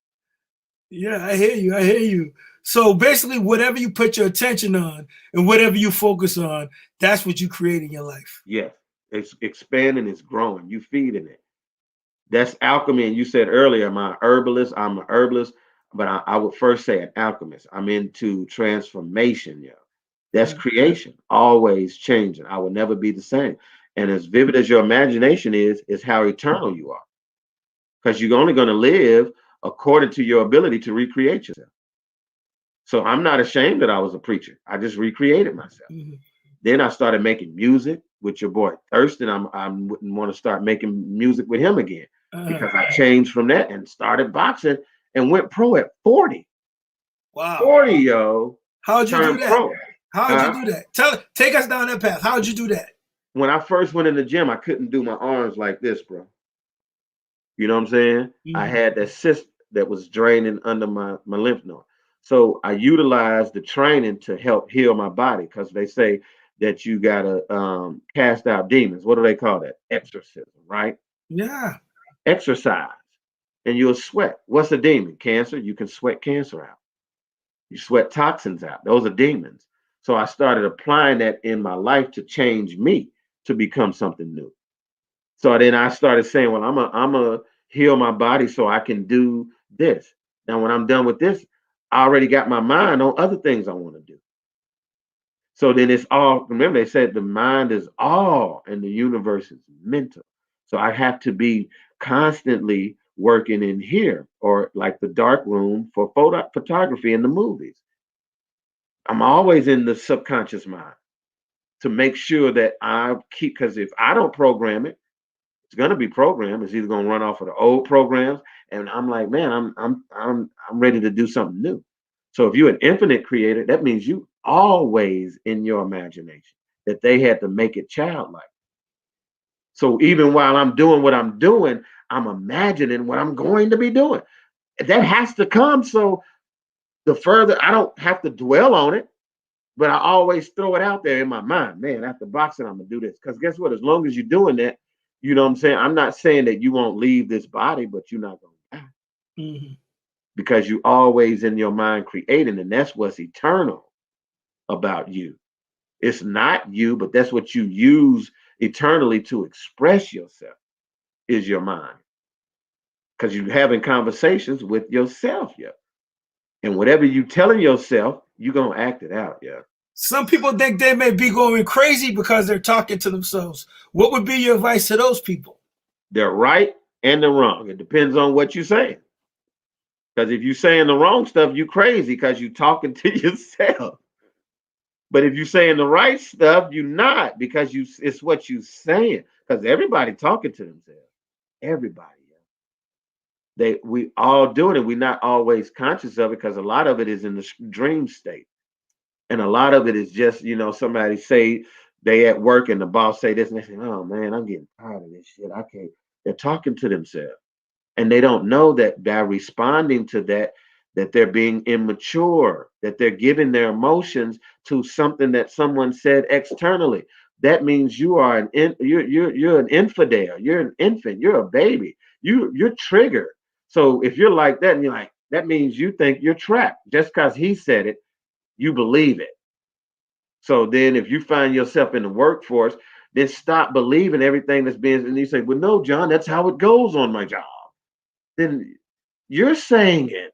Yeah, I hear you. I hear you. So basically, whatever you put your attention on and whatever you focus on, that's what you create in your life. Yes, it's expanding, it's growing. You feeding it. That's alchemy. And you said earlier, am I a herbalist? I'm a herbalist, but I would first say an alchemist. I'm into transformation. Yeah, that's creation, always changing. I will never be the same. And as vivid as your imagination is how eternal you are, because you're only going to live according to your ability to recreate yourself. So I'm not ashamed that I was a preacher. I just recreated myself. Mm-hmm. Then I started making music with your boy Thurston. I wouldn't want to start making music with him again because I changed from that and started boxing and went pro at 40. Wow. 40, yo. How'd you do that? Pro. How'd you do that? Take us down that path. How'd you do that? When I first went in the gym, I couldn't do my arms like this, bro. You know what I'm saying? Mm-hmm. I had that cyst that was draining under my lymph node. So I utilized the training to help heal my body because they say that you gotta cast out demons. What do they call that? Exorcism, right? Yeah. Exercise, and you'll sweat. What's a demon? Cancer. You can sweat cancer out. You sweat toxins out. Those are demons. So I started applying that in my life to change me to become something new. So then I started saying, well, I'm a heal my body so I can do this. Now, when I'm done with this, I already got my mind on other things I want to do. So then it's all, remember, they said the mind is all and the universe is mental. So I have to be constantly working in here or like the dark room for photography in the movies. I'm always in the subconscious mind to make sure that I keep, because if I don't program it, it's gonna be programmed. It's either gonna run off of the old programs, and I'm like, man, I'm ready to do something new. So if you're an infinite creator, that means you always in your imagination. That they had to make it childlike. So even while I'm doing what I'm doing, I'm imagining what I'm going to be doing. That has to come. So the further I don't have to dwell on it, but I always throw it out there in my mind. Man, after boxing, I'm gonna do this. Because guess what? As long as you're doing that, you know what I'm saying? I'm not saying that you won't leave this body, but you're not gonna die. Mm-hmm. Because you always in your mind creating, and that's what's eternal about you. It's not you, but that's what you use eternally to express yourself is your mind. Because you're having conversations with yourself, yeah. And whatever you telling yourself, you're gonna act it out, yeah. Some people think they may be going crazy because they're talking to themselves. What would be your advice to those people? They're right and they're wrong. It depends on what you're saying. Because if you're saying the wrong stuff, you're crazy because you're talking to yourself. But if you're saying the right stuff, you're not because it's what you're saying. Because everybody talking to themselves. Everybody. We all do it, and we're not always conscious of it because a lot of it is in the dream state. And a lot of it is just, somebody say they at work and the boss say this and they say, oh man, I'm getting tired of this shit. I can't. They're talking to themselves. And they don't know that by responding to that they're being immature, that they're giving their emotions to something that someone said externally. That means you are you're an infidel, you're an infant, you're a baby, you're triggered. So if you're like that and you're like, that means you think you're trapped. Just because he said it, you believe it. So then if you find yourself in the workforce, then stop believing everything that's being, and you say, well, no, John, that's how it goes on my job. Then you're saying it.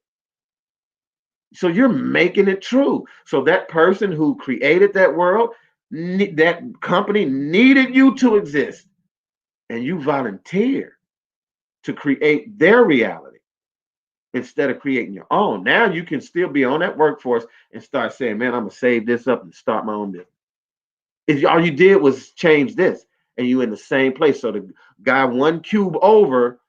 So you're making it true. So that person who created that world, that company needed you to exist. And you volunteer to create their reality instead of creating your own. Now you can still be on that workforce and start saying, man, I'm going to save this up and start my own business. If all you did was change this and you in the same place. So the guy one cube over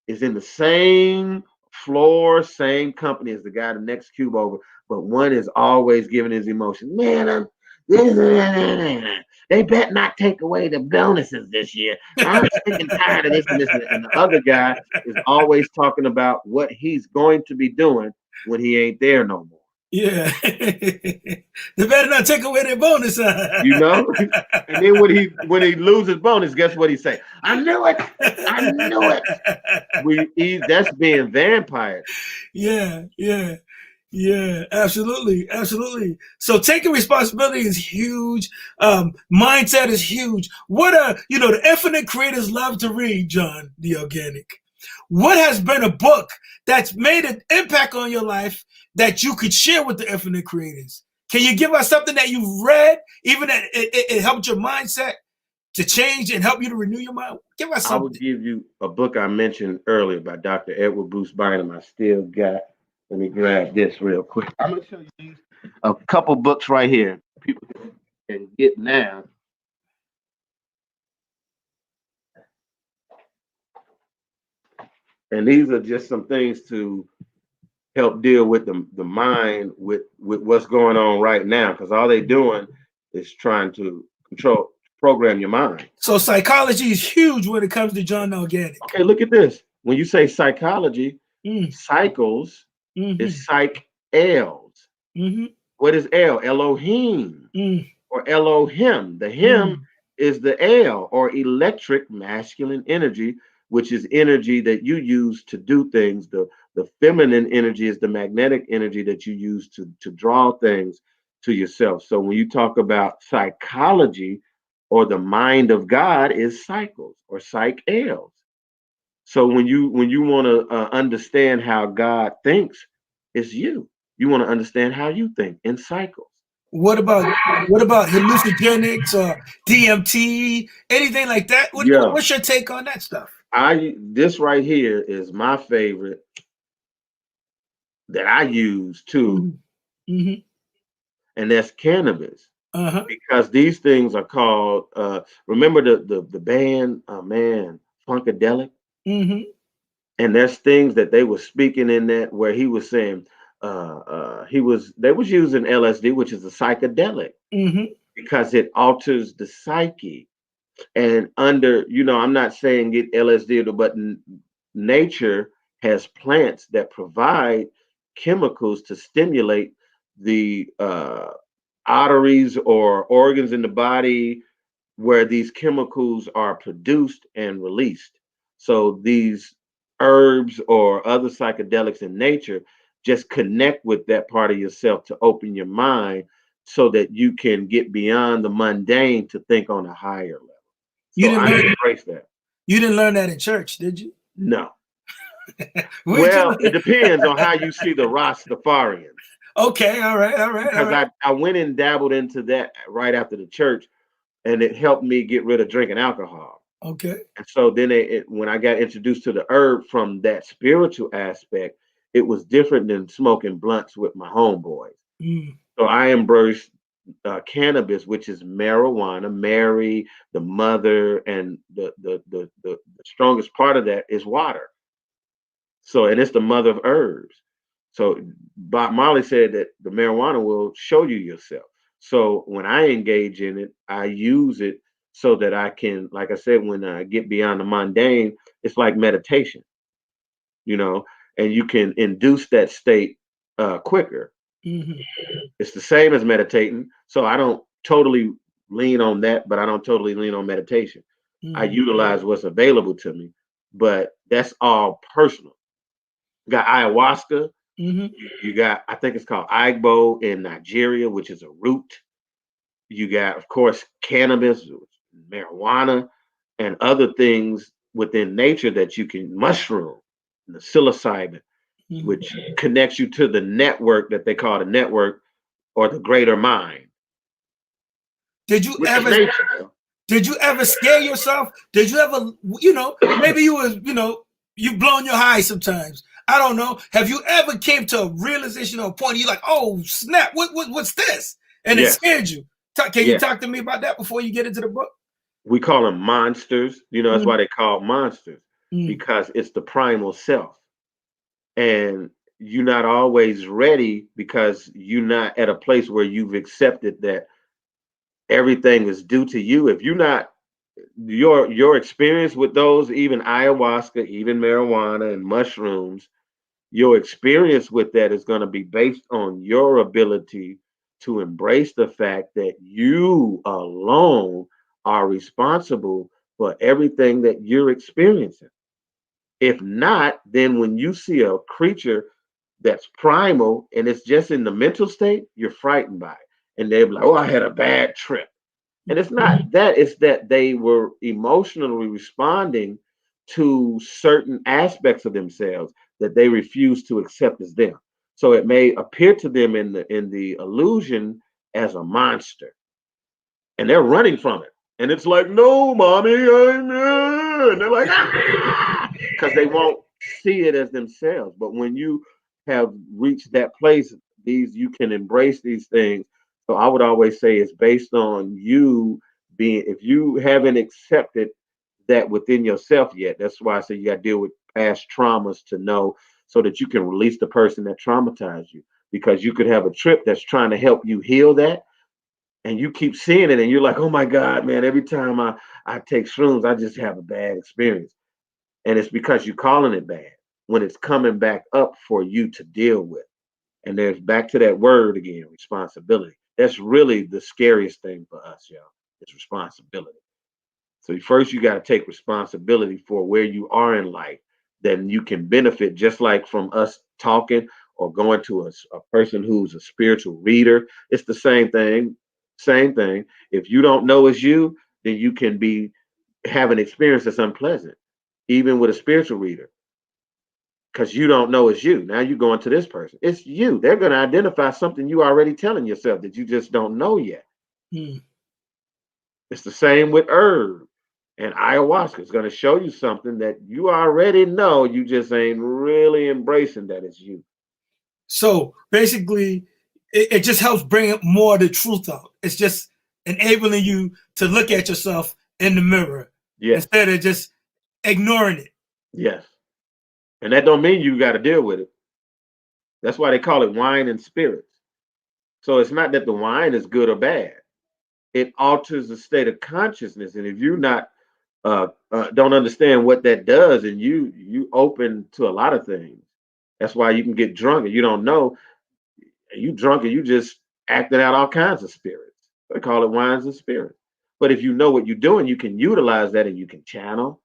is in the same floor, same company as the guy the next cube over, but one is always giving his emotion. Man, They better not take away the bonuses this year. I'm sick and tired of this and this. And the other guy is always talking about what he's going to be doing when he ain't there no more. Yeah. They better not take away their bonus. You know? And then when he loses bonus, guess what he say? I knew it. I knew it. That's being vampire. Yeah, yeah. Yeah, absolutely, absolutely. So taking responsibility is huge. Mindset is huge. What the infinite creators love to read, John, the organic. What has been a book that's made an impact on your life that you could share with the infinite creators? Can you give us something that you've read, even that it helped your mindset to change and help you to renew your mind? Give us something. I will give you a book I mentioned earlier by Dr. Edward Bruce Bynum. I still got. Let me grab this real quick. I'm going to show you a couple books right here. People can get now. And these are just some things to help deal with the mind with what's going on right now. Because all they're doing is trying to program your mind. So psychology is huge when it comes to John the Organic. Okay, look at this. When you say psychology, cycles is psych-els. What is El? Elohim or Elohim. The him is the El or electric masculine energy, which is energy that you use to do things. The feminine energy is the magnetic energy that you use to draw things to yourself. So when you talk about psychology or the mind of God is cycles or psych-els. So when you want to understand how God thinks, it's you. You want to understand how you think in cycles. What about hallucinogenics or DMT, anything like that? What's your take on that stuff? This right here is my favorite that I use too, and that's cannabis. Because these things are called. Remember the band, Funkadelic. And there's things that they were speaking in that where he was saying they was using LSD, which is a psychedelic, because it alters the psyche. And I'm not saying get LSD, but nature has plants that provide chemicals to stimulate the arteries or organs in the body where these chemicals are produced and released. So these herbs or other psychedelics in nature just connect with that part of yourself to open your mind so that you can get beyond the mundane to think on a higher level. So I embrace that. You didn't learn that in church, did you? No. Well, it depends on how you see the Rastafarians. Okay, all right. Because I went and dabbled into that right after the church, and it helped me get rid of drinking alcohol. Okay. And so then when I got introduced to the herb from that spiritual aspect, it was different than smoking blunts with my homeboys. So I embraced cannabis, which is marijuana. Mary, the mother, and the strongest part of that is water. So, and it's the mother of herbs. So Bob Marley said that the marijuana will show you yourself. So when I engage in it, I use it so that I can, like I said, when I get beyond the mundane, it's like meditation, and you can induce that state quicker. It's the same as meditating. So I don't totally lean on that, but I don't totally lean on meditation. I utilize what's available to me, but that's all personal. You got ayahuasca. You got, I think it's called Igbo in Nigeria, which is a root. You got, of course, cannabis, marijuana, and other things within nature that you can mushroom, the psilocybin, which connects you to the network that they call the network or the greater mind. Did you ever scare yourself? Did you ever, maybe you was, you've blown your high sometimes. I don't know. Have you ever came to a realization or a point you're like, oh snap, what's this? And it scared you. Can you talk to me about that before you get into the book? We call them monsters. That's why they call monsters, because it's the primal self. And you're not always ready because you're not at a place where you've accepted that everything is due to you. If you're not, your experience with those, even ayahuasca, even marijuana and mushrooms, your experience with that is going to be based on your ability to embrace the fact that you alone are responsible for everything that you're experiencing. If not, then when you see a creature that's primal and it's just in the mental state, you're frightened by it. And they're like, oh, I had a bad trip. And it's not that, it's that they were emotionally responding to certain aspects of themselves that they refuse to accept as them. So it may appear to them in the illusion as a monster, and they're running from it. And it's like, no, mommy, I'm here. And they're like, ah, because they won't see it as themselves. But when you have reached that place, these you can embrace these things. So I would always say it's based on you being, if you haven't accepted that within yourself yet, that's why I say you got to deal with past traumas to know so that you can release the person that traumatized you. Because you could have a trip that's trying to help you heal that, and you keep seeing it and you're like, oh my God, man, every time I take shrooms, I just have a bad experience. And it's because you're calling it bad when it's coming back up for you to deal with. And there's back to that word again, responsibility. That's really the scariest thing for us, y'all. It's responsibility. So first you got to take responsibility for where you are in life. Then you can benefit just like from us talking or going to a person who's a spiritual reader. It's the same thing. Same thing. If you don't know it's you, then you can be have an experience that's unpleasant, even with a spiritual reader, because you don't know it's you. Now you're going to this person. It's you. They're going to identify something you already telling yourself that you just don't know yet. Mm. It's the same with herb and ayahuasca. It's going to show you something that you already know. You just ain't really embracing that it's you. So basically, it just helps bring more of the truth out. It's just enabling you to look at yourself in the mirror instead of just ignoring it. Yes. And that don't mean you got to deal with it. That's why they call it wine and spirits. So it's not that the wine is good or bad. It alters the state of consciousness. And if you're not don't understand what that does, and you open to a lot of things. That's why you can get drunk and you don't know. You drunk and you just acting out all kinds of spirits. They call it wines and spirits. But if you know what you're doing, you can utilize that and you can channel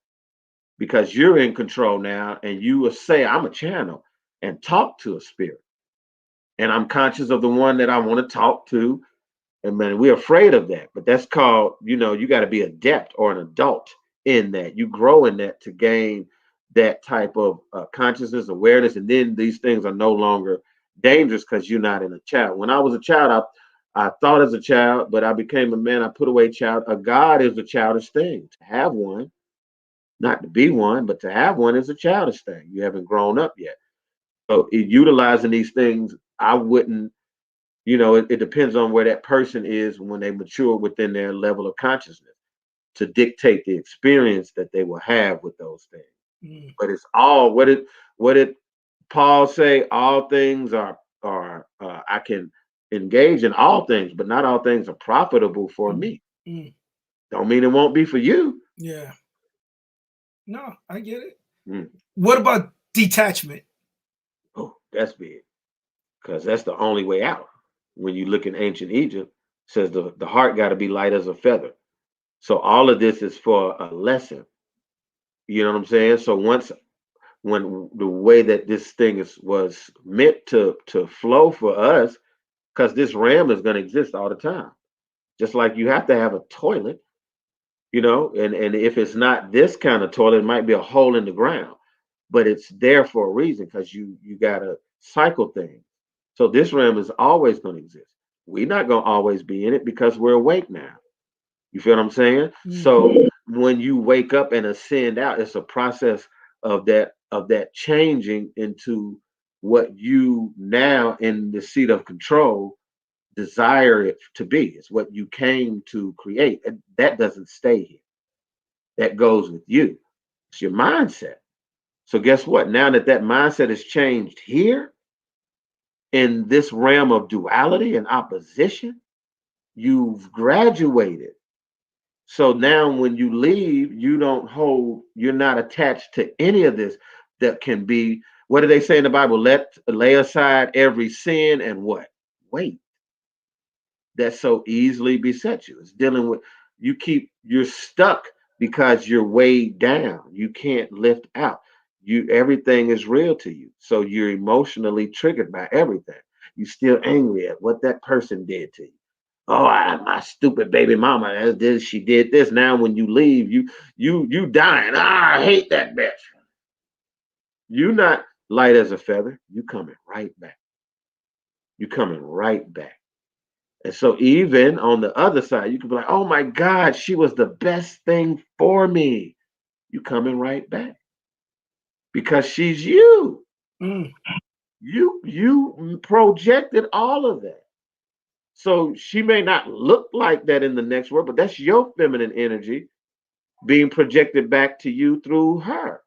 because you're in control now. And you will say, I'm a channel and talk to a spirit. And I'm conscious of the one that I want to talk to. And man, we're afraid of that. But that's called, you got to be adept or an adult in that. You grow in that to gain that type of consciousness, awareness. And then these things are no longer dangerous because you're not in a child. When I was a child, I thought as a child, but I became a man. I put away child. A God is a childish thing. To have one, not to be one, but to have one is a childish thing. You haven't grown up yet. So utilizing these things, I wouldn't, it depends on where that person is when they mature within their level of consciousness to dictate the experience that they will have with those things. But it's all what did Paul say? All things are I can engage in all things, but not all things are profitable for me. Don't mean it won't be for you. Yeah. No, I get it. What about detachment? Oh, that's big. Because that's the only way out. When you look in ancient Egypt, it says the heart got to be light as a feather. So all of this is for a lesson. You know what I'm saying? So when the way that this thing was meant to flow for us, because this RAM is going to exist all the time. Just like you have to have a toilet, and if it's not this kind of toilet, it might be a hole in the ground, but it's there for a reason because you got to cycle things. So this realm is always going to exist. We're not going to always be in it because we're awake now. You feel what I'm saying? So when you wake up and ascend out, it's a process of that changing into what you now in the seat of control desire it to be. It's what you came to create. And that doesn't stay here. That goes with you. It's your mindset. So guess what? Now that mindset has changed here, in this realm of duality and opposition, you've graduated. So now when you leave, you're not attached to any of this that can be, what do they say in the Bible? Lay aside every sin and what? Wait. That so easily beset you. It's dealing with, you're stuck because you're weighed down. You can't lift out. Everything is real to you. So you're emotionally triggered by everything. You're still angry at what that person did to you. Oh, my stupid baby mama, she did this. Now when you leave, you dying. I hate that bitch. You not light as a feather. You coming right back. You coming right back. And so even on the other side, you could be like, oh my God, she was the best thing for me. You coming right back because she's you. Mm. You projected all of that. So she may not look like that in the next world, but that's your feminine energy being projected back to you through her.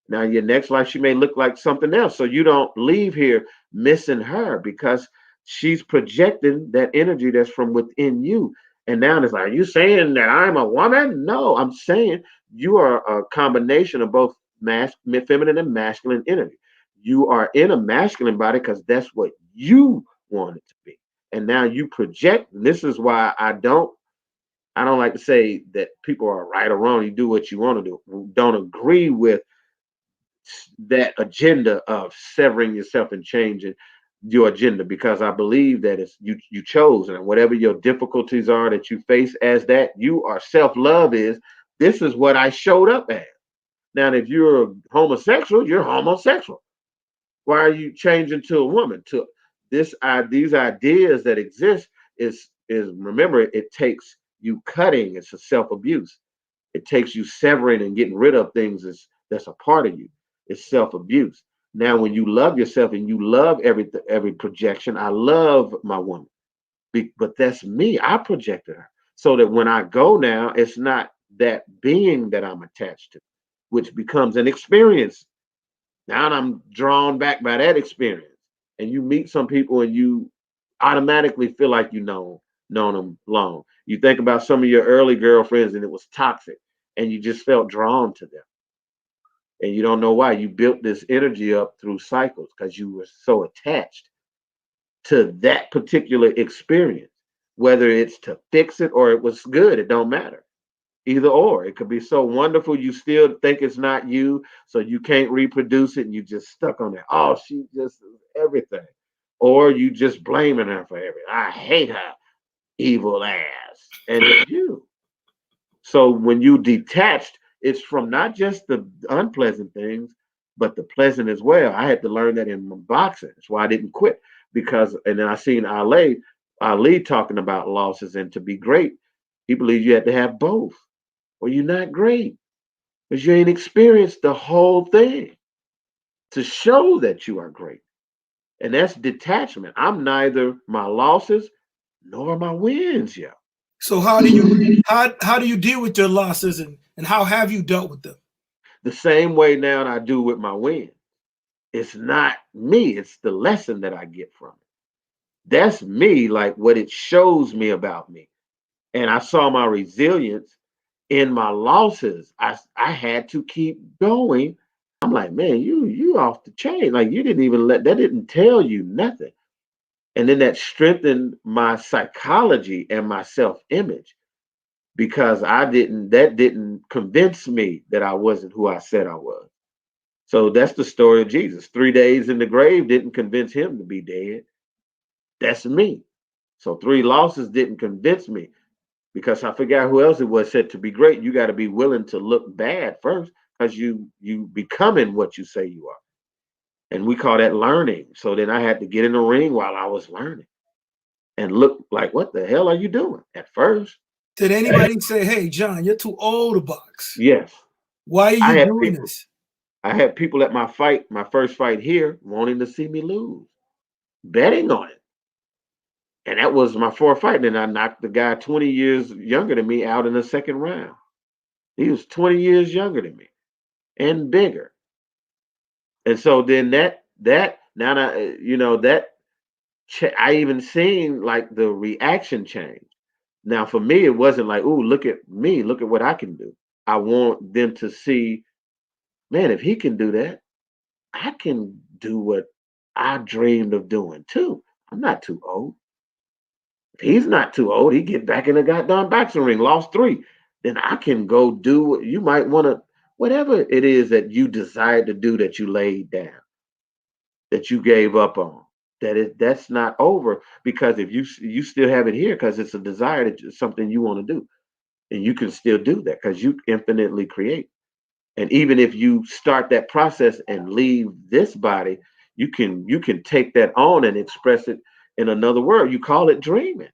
Now, your next life, she may look like something else. So you don't leave here missing her because she's projecting that energy that's from within you. And now it's like, are you saying that I'm a woman? No, I'm saying you are a combination of both feminine and masculine energy. You are in a masculine body because that's what you want it to be. And now you project. And this is why I don't like to say that people are right or wrong. You do what you want to do. Don't agree with that agenda of severing yourself and changing your agenda, because I believe that it's you chose, and whatever your difficulties are that you face as that, you are self-love is, this is what I showed up as. Now if you're homosexual, you're homosexual. Why are you changing to a woman? To these ideas that exist is remember, it takes you cutting. It's a self-abuse. It takes you severing and getting rid of things that's a part of you. It's self-abuse. Now, when you love yourself and you love every projection, I love my woman, but that's me. I projected her so that when I go now, it's not that being that I'm attached to, which becomes an experience. Now I'm drawn back by that experience. And you meet some people and you automatically feel like known them long. You think about some of your early girlfriends and it was toxic and you just felt drawn to them. And you don't know why. You built this energy up through cycles because you were so attached to that particular experience. Whether it's to fix it or it was good, it don't matter. Either or. It could be so wonderful you still think it's not you, so you can't reproduce it and you just stuck on that. Oh, she just is everything. Or you just blaming her for everything. I hate her evil ass. And it's you. So when you detached, it's from not just the unpleasant things, but the pleasant as well. I had to learn that in boxing. That's why I didn't quit. Because and then I seen Ali talking about losses, and to be great, he believes you had to have both. Well, you're not great because you ain't experienced the whole thing to show that you are great. And that's detachment. I'm neither my losses nor my wins yet. So how do you deal with your losses, and how have you dealt with them? The same way now I do with my wins. It's not me, it's the lesson that I get from it. That's me, like what it shows me about me. And I saw my resilience in my losses. I had to keep going. I'm like, man, you off the chain. Like you didn't even that didn't tell you nothing. And then that strengthened my psychology and my self-image because that didn't convince me that I wasn't who I said I was. So that's the story of Jesus. 3 days in the grave didn't convince him to be dead. That's me. So three losses didn't convince me because I forgot who else it was said to be great. You got to be willing to look bad first because you becoming what you say you are. And we call that learning. So then I had to get in the ring while I was learning and look like, what the hell are you doing at first? Did anybody say, "Hey, John, you're too old to box. Yes. Why are I you had doing people. this?" I had people at my first fight here, wanting to see me lose, betting on it. And that was my fourth fight. And I knocked the guy 20 years younger than me out in the second round. He was 20 years younger than me and bigger. And so then that now that I even seen like the reaction change. Now, for me, it wasn't like, "Ooh, look at me, look at what I can do." I want them to see, man, if he can do that, I can do what I dreamed of doing too. I'm not too old. If he's not too old, he get back in the goddamn boxing ring, lost 3. Then I can go do what you might want to, whatever it is that you desire to do that you laid down, that you gave up on. That's not over because if you still have it here because it's a desire that it's something you want to do, and you can still do that because you infinitely create. And even if you start that process and leave this body, you can take that on and express it in another word. You call it dreaming.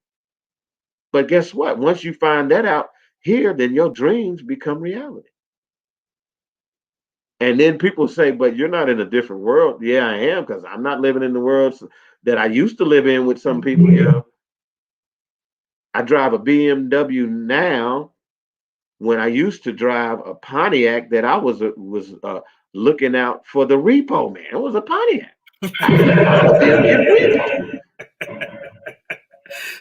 But guess what? Once you find that out here, then your dreams become reality. And then people say, but you're not in a different world. Yeah, I am, because I'm not living in the world that I used to live in with some people. I drive a BMW now when I used to drive a Pontiac that I was looking out for the repo man. It was a Pontiac.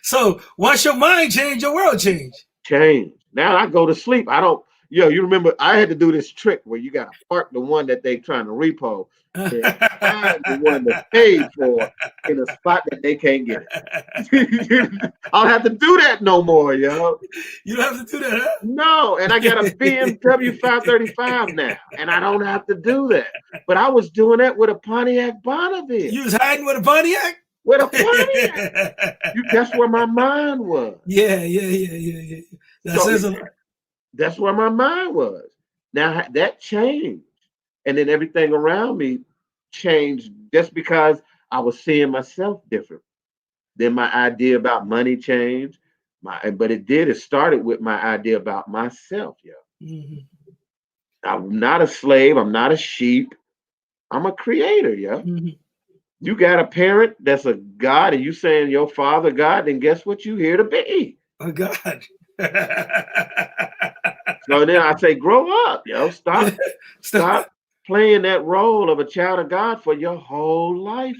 So once your mind changed, your world changed. Change. Now I go to sleep. I don't. You remember I had to do this trick where you got to park the one that they trying to repo and find the one that's paid for in a spot that they can't get it. I don't have to do that no more, yo. You don't have to do that, huh? No, and I got a BMW 535 now, and I don't have to do that. But I was doing that with a Pontiac Bonneville. You was hiding with a Pontiac? With a Pontiac. That's where my mind was. Yeah. That says a lot. That's where my mind was. Now that changed. And then everything around me changed just because I was seeing myself different. Then my idea about money changed. But it started with my idea about myself, I'm not a slave, I'm not a sheep. I'm a creator, You got a parent that's a God, and you saying your father God, then guess what you here to be? A God. So then I say, grow up, Stop playing that role of a child of God for your whole life.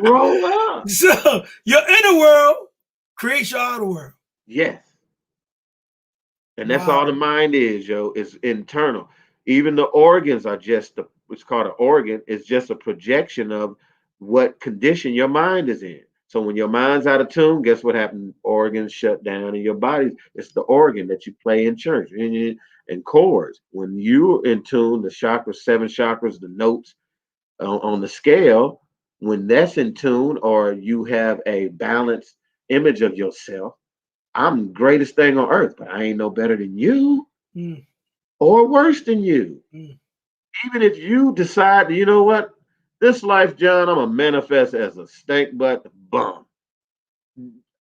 Grow up. So your inner world creates your outer world. Yes. And that's all the mind is, It's internal. Even the organs are just it's called an organ. It's just a projection of what condition your mind is in. So when your mind's out of tune, guess what happened? Organs shut down in your body. It's the organ that you play in church and chords. When you're in tune, the chakras, 7 chakras, the notes on the scale, when that's in tune, or you have a balanced image of yourself, I'm the greatest thing on earth, but I ain't no better than you or worse than you. Even if you decide, you know what? This life, John, I'm going to manifest as a stink butt bum.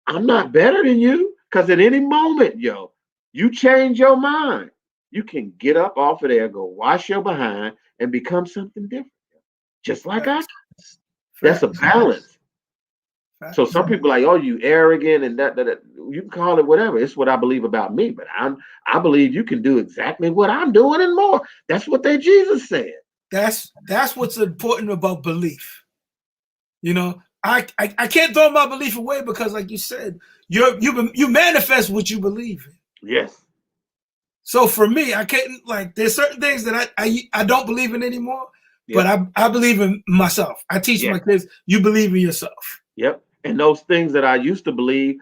I'm not better than you, because at any moment, you change your mind. You can get up off of there, go wash your behind, and become something different. Just like I. That's a balance. So some people are like, oh, you arrogant and that. You can call it whatever. It's what I believe about me, but I believe you can do exactly what I'm doing and more. That's what Jesus said. That's what's important about belief. I can't throw my belief away because, like you said, you manifest what you believe in. Yes. So for me, I can't, there's certain things that I don't believe in anymore, but I believe in myself. I teach my kids, you believe in yourself. Yep. And those things that I used to believe,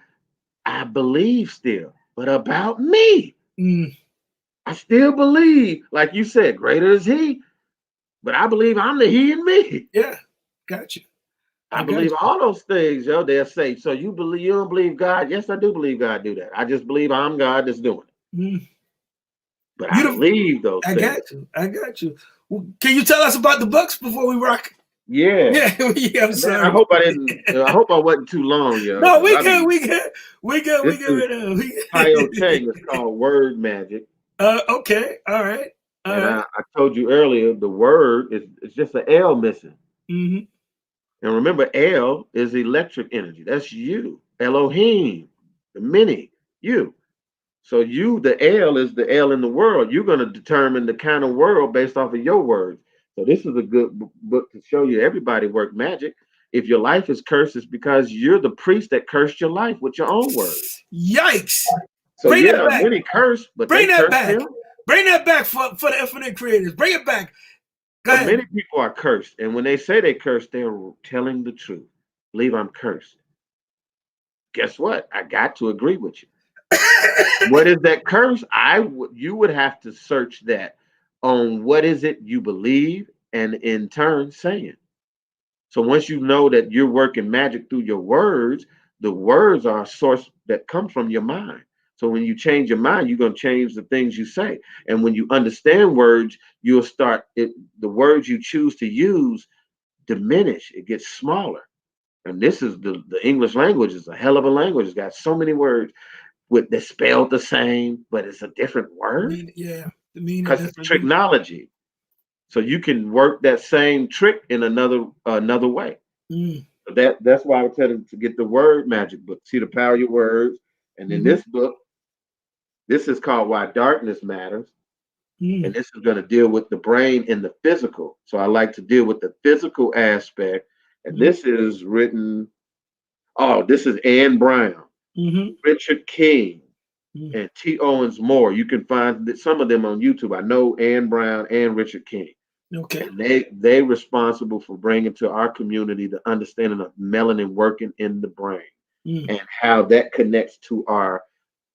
I believe still, but about me. I still believe, like you said, greater is he, but I believe I'm the he and me. Yeah, got you. I believe all those things, they'll say, so you don't believe God? Yes, I do believe God do that. I just believe I'm God that's doing it. But I believe those things. I got you. Well, can you tell us about the books before we rock? Yeah. I'm sorry. I hope I wasn't too long, No, we good. Tayo Chang is called Word Magic. Okay. All right. I told you earlier, the word is just an L missing. And remember, L is electric energy. That's you. Elohim, the many, you. So the L is the L in the world. You're going to determine the kind of world based off of your words. So this is a good book to show you everybody work magic. If your life is cursed, it's because you're the priest that cursed your life with your own words. Yikes. So Bring that yeah, back. many curse, but Bring they that curse back. him. Bring that back for the infinite creators. Bring it back. Go ahead. Many people are cursed, and when they say they cursed, they're telling the truth. Believe I'm cursed. Guess what? I got to agree with you. What is that curse? You would have to search that on what is it you believe, and in turn saying. So once you know that you're working magic through your words, the words are a source that come from your mind. So when you change your mind, you're going to change the things you say. And when you understand words, you'll start it. The words you choose to use diminish. It gets smaller. And this is the English language is a hell of a language. It's got so many words with they're spelled the same, but it's a different word. Yeah, the meaning because it's technology. So you can work that same trick in another way. That's why I would tell them to get the word magic book. See the power of your words. And in this book, this is called Why Darkness Matters. And this is going to deal with the brain and the physical. So I like to deal with the physical aspect. And this is written, this is Anne Brown, Richard King, and T. Owens Moore. You can find some of them on YouTube. I know Anne Brown and Richard King. Okay. And they responsible for bringing to our community the understanding of melanin working in the brain and how that connects to our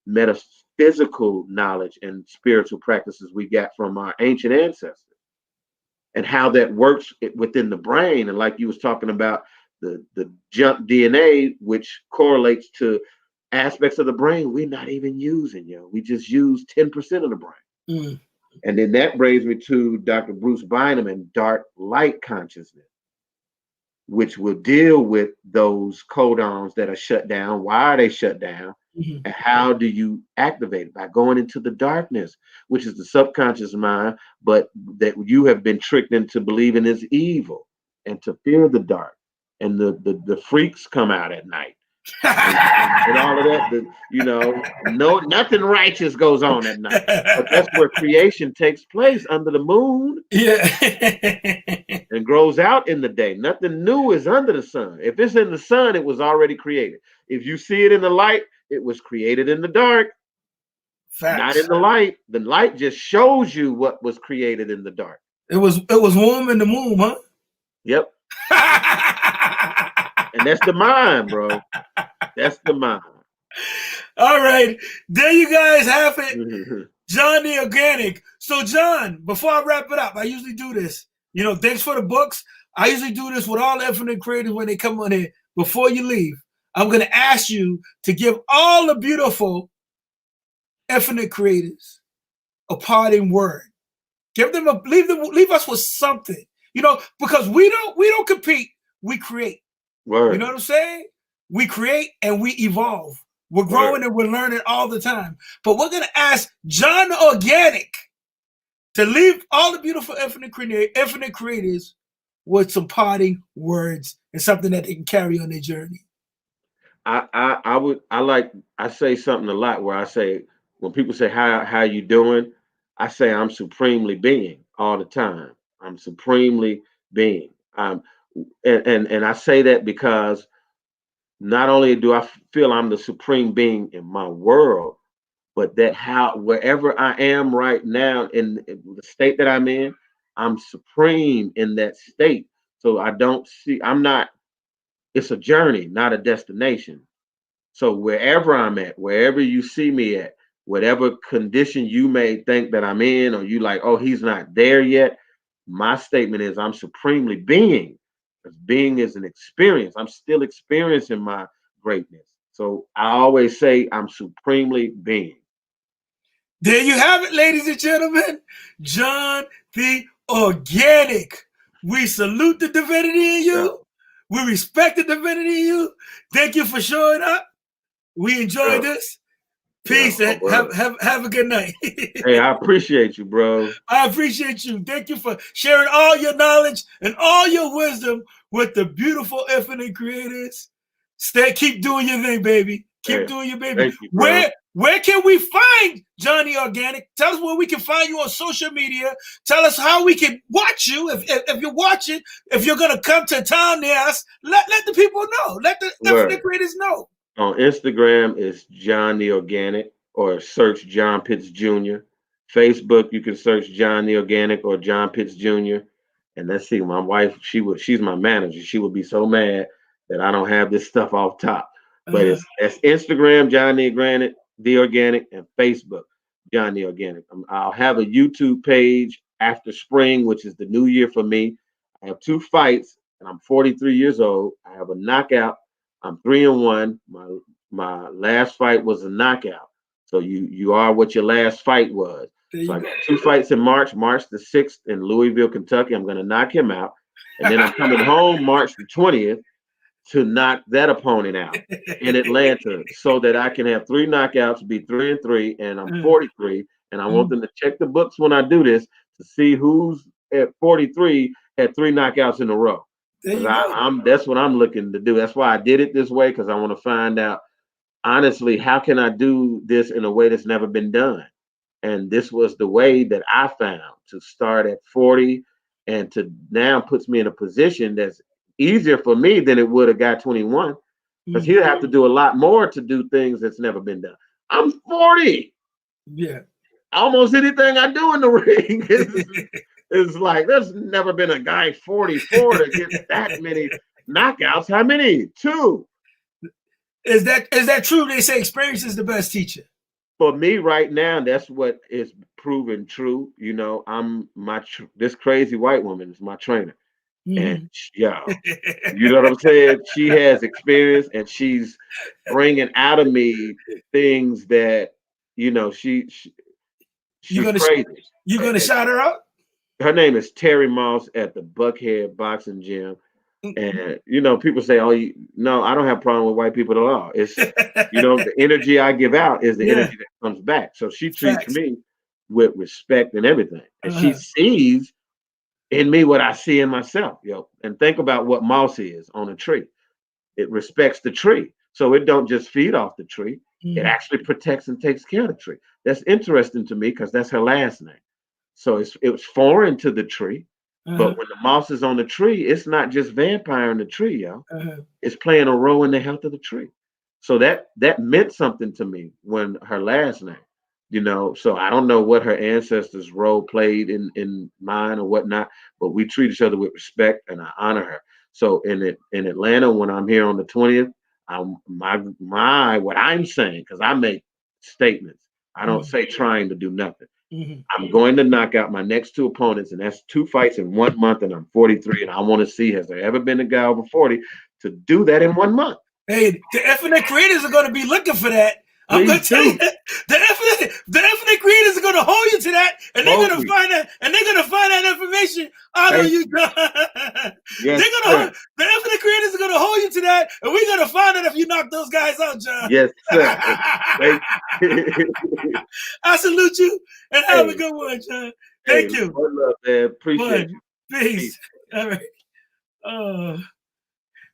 metaphysical knowledge and spiritual practices we got from our ancient ancestors, and how that works within the brain. And like you was talking about the junk DNA, which correlates to aspects of the brain we're not even using, we just use 10% of the brain. And then that brings me to Dr. Bruce Bynum and dark light consciousness, which will deal with those codons that are shut down. Why are they shut down? And how do you activate it? By going into the darkness, which is the subconscious mind, but that you have been tricked into believing is evil and to fear the dark. And the freaks come out at night. and all of that, nothing righteous goes on at night. But that's where creation takes place, under the moon. Yeah. And grows out in the day. Nothing new is under the sun. If it's in the sun, it was already created. If you see it in the light, it was created in the dark. Facts. Not in the light. The light just shows you what was created in the dark. It was warm in the moon, huh? Yep. And that's the mind, bro. That's the mind. All right. There you guys have it. John the Organic. So, John, before I wrap it up, I usually do this. Thanks for the books. I usually do this with all infinite creators when they come on here. Before you leave, I'm going to ask you to give all the beautiful infinite creators a parting word. Leave us with something. Because we don't compete, we create. Word. You know what I'm saying? We create and we evolve. We're growing and we're learning all the time. But we're going to ask John the Organic to leave all the beautiful infinite creators with some parting words and something that they can carry on their journey. I say something a lot where I say, when people say, how you doing? I say, I'm supremely being all the time. I'm supremely being. And I say that because not only do I feel I'm the supreme being in my world, but that wherever I am right now in the state that I'm in, I'm supreme in that state. So it's a journey, not a destination. So wherever I'm at, wherever you see me at, whatever condition you may think that I'm in, or you like, oh, he's not there yet, my statement is I'm supremely being. Because being is an experience. I'm still experiencing my greatness. So I always say I'm supremely being. There you have it, ladies and gentlemen. John the Organic. We salute the divinity in you. We respect the divinity in you. Thank you for showing up. We enjoyed this. Peace and have a good night. Hey, I appreciate you, bro. I appreciate you. Thank you for sharing all your knowledge and all your wisdom with the beautiful infinite creators. Keep doing your thing, baby. Keep doing your baby. Thank you, bro. Where can we find Johnny Organic? Tell us where we can find you on social media. Tell us how we can watch you. If you're watching, if you're gonna come to town near us, let the people know. Let the Infinite Creators know. On Instagram is John the Organic, or search John Pitts Jr. Facebook, you can search John the Organic or John Pitts Jr. And let's see, my wife, she's my manager. She would be so mad that I don't have this stuff off top. But it's Instagram, John the Organic, and Facebook, John the Organic. I'll have a YouTube page after spring, which is the new year for me. I have 2 fights, and I'm 43 years old. I have a knockout. I'm 3-1. My last fight was a knockout. So you are what your last fight was. So I got 2 fights in March the 6th in Louisville, Kentucky. I'm going to knock him out. And then I'm coming home March the 20th to knock that opponent out in Atlanta, so that I can have 3 knockouts, be 3-3, and I'm 43. And I want them to check the books when I do this to see who's at 43 had 3 knockouts in a row. That's what I'm looking to do. That's why I did it this way, because I want to find out, honestly, how can I do this in a way that's never been done? And this was the way that I found to start at 40, and to now puts me in a position that's easier for me than it would a guy 21, because he'll have to do a lot more to do things that's never been done. I'm 40. Yeah. Almost anything I do in the ring is like, there's never been a guy 44 to get that many knockouts. How many? 2. Is that true? They say experience is the best teacher. For me right now, that's what is proven true. You know, this crazy white woman is my trainer. And you know what I'm saying? She has experience, and she's bringing out of me things that, you know, she's crazy. You gonna shout her out? Her name is Terry Moss at the Buckhead Boxing Gym. And, you know, people say, no, I don't have a problem with white people at all. It's, you know, the energy I give out is the energy that comes back. So she treats me with respect and everything. And she sees in me what I see in myself, And think about what moss is on a tree. It respects the tree. So it don't just feed off the tree. It actually protects and takes care of the tree. That's interesting to me, because that's her last name. So it was foreign to the tree. But when the moss is on the tree, it's not just vampiring the tree, It's playing a role in the health of the tree. So that meant something to me when her last name, you know. So I don't know what her ancestors' role played in mine or whatnot, but we treat each other with respect, and I honor her. So in Atlanta, when I'm here on the 20th, what I'm saying, because I make statements. I don't say trying to do nothing. I'm going to knock out my next 2 opponents, and that's 2 fights in 1 month, and I'm 43, and I want to see, has there ever been a guy over 40 to do that in 1 month? Hey, the Infinite Creators are going to be looking for that. I'm going to tell you, the Infinite Creators are going to hold you to that, and they're going to find that, and they're going to find that information out of you, John. The Infinite Creators are going to hold you to that, and we're going to find out if you knock those guys out, John. Yes, sir. I salute you, and have a good one, John. Thank you. Love, man. Appreciate you. Peace. All right.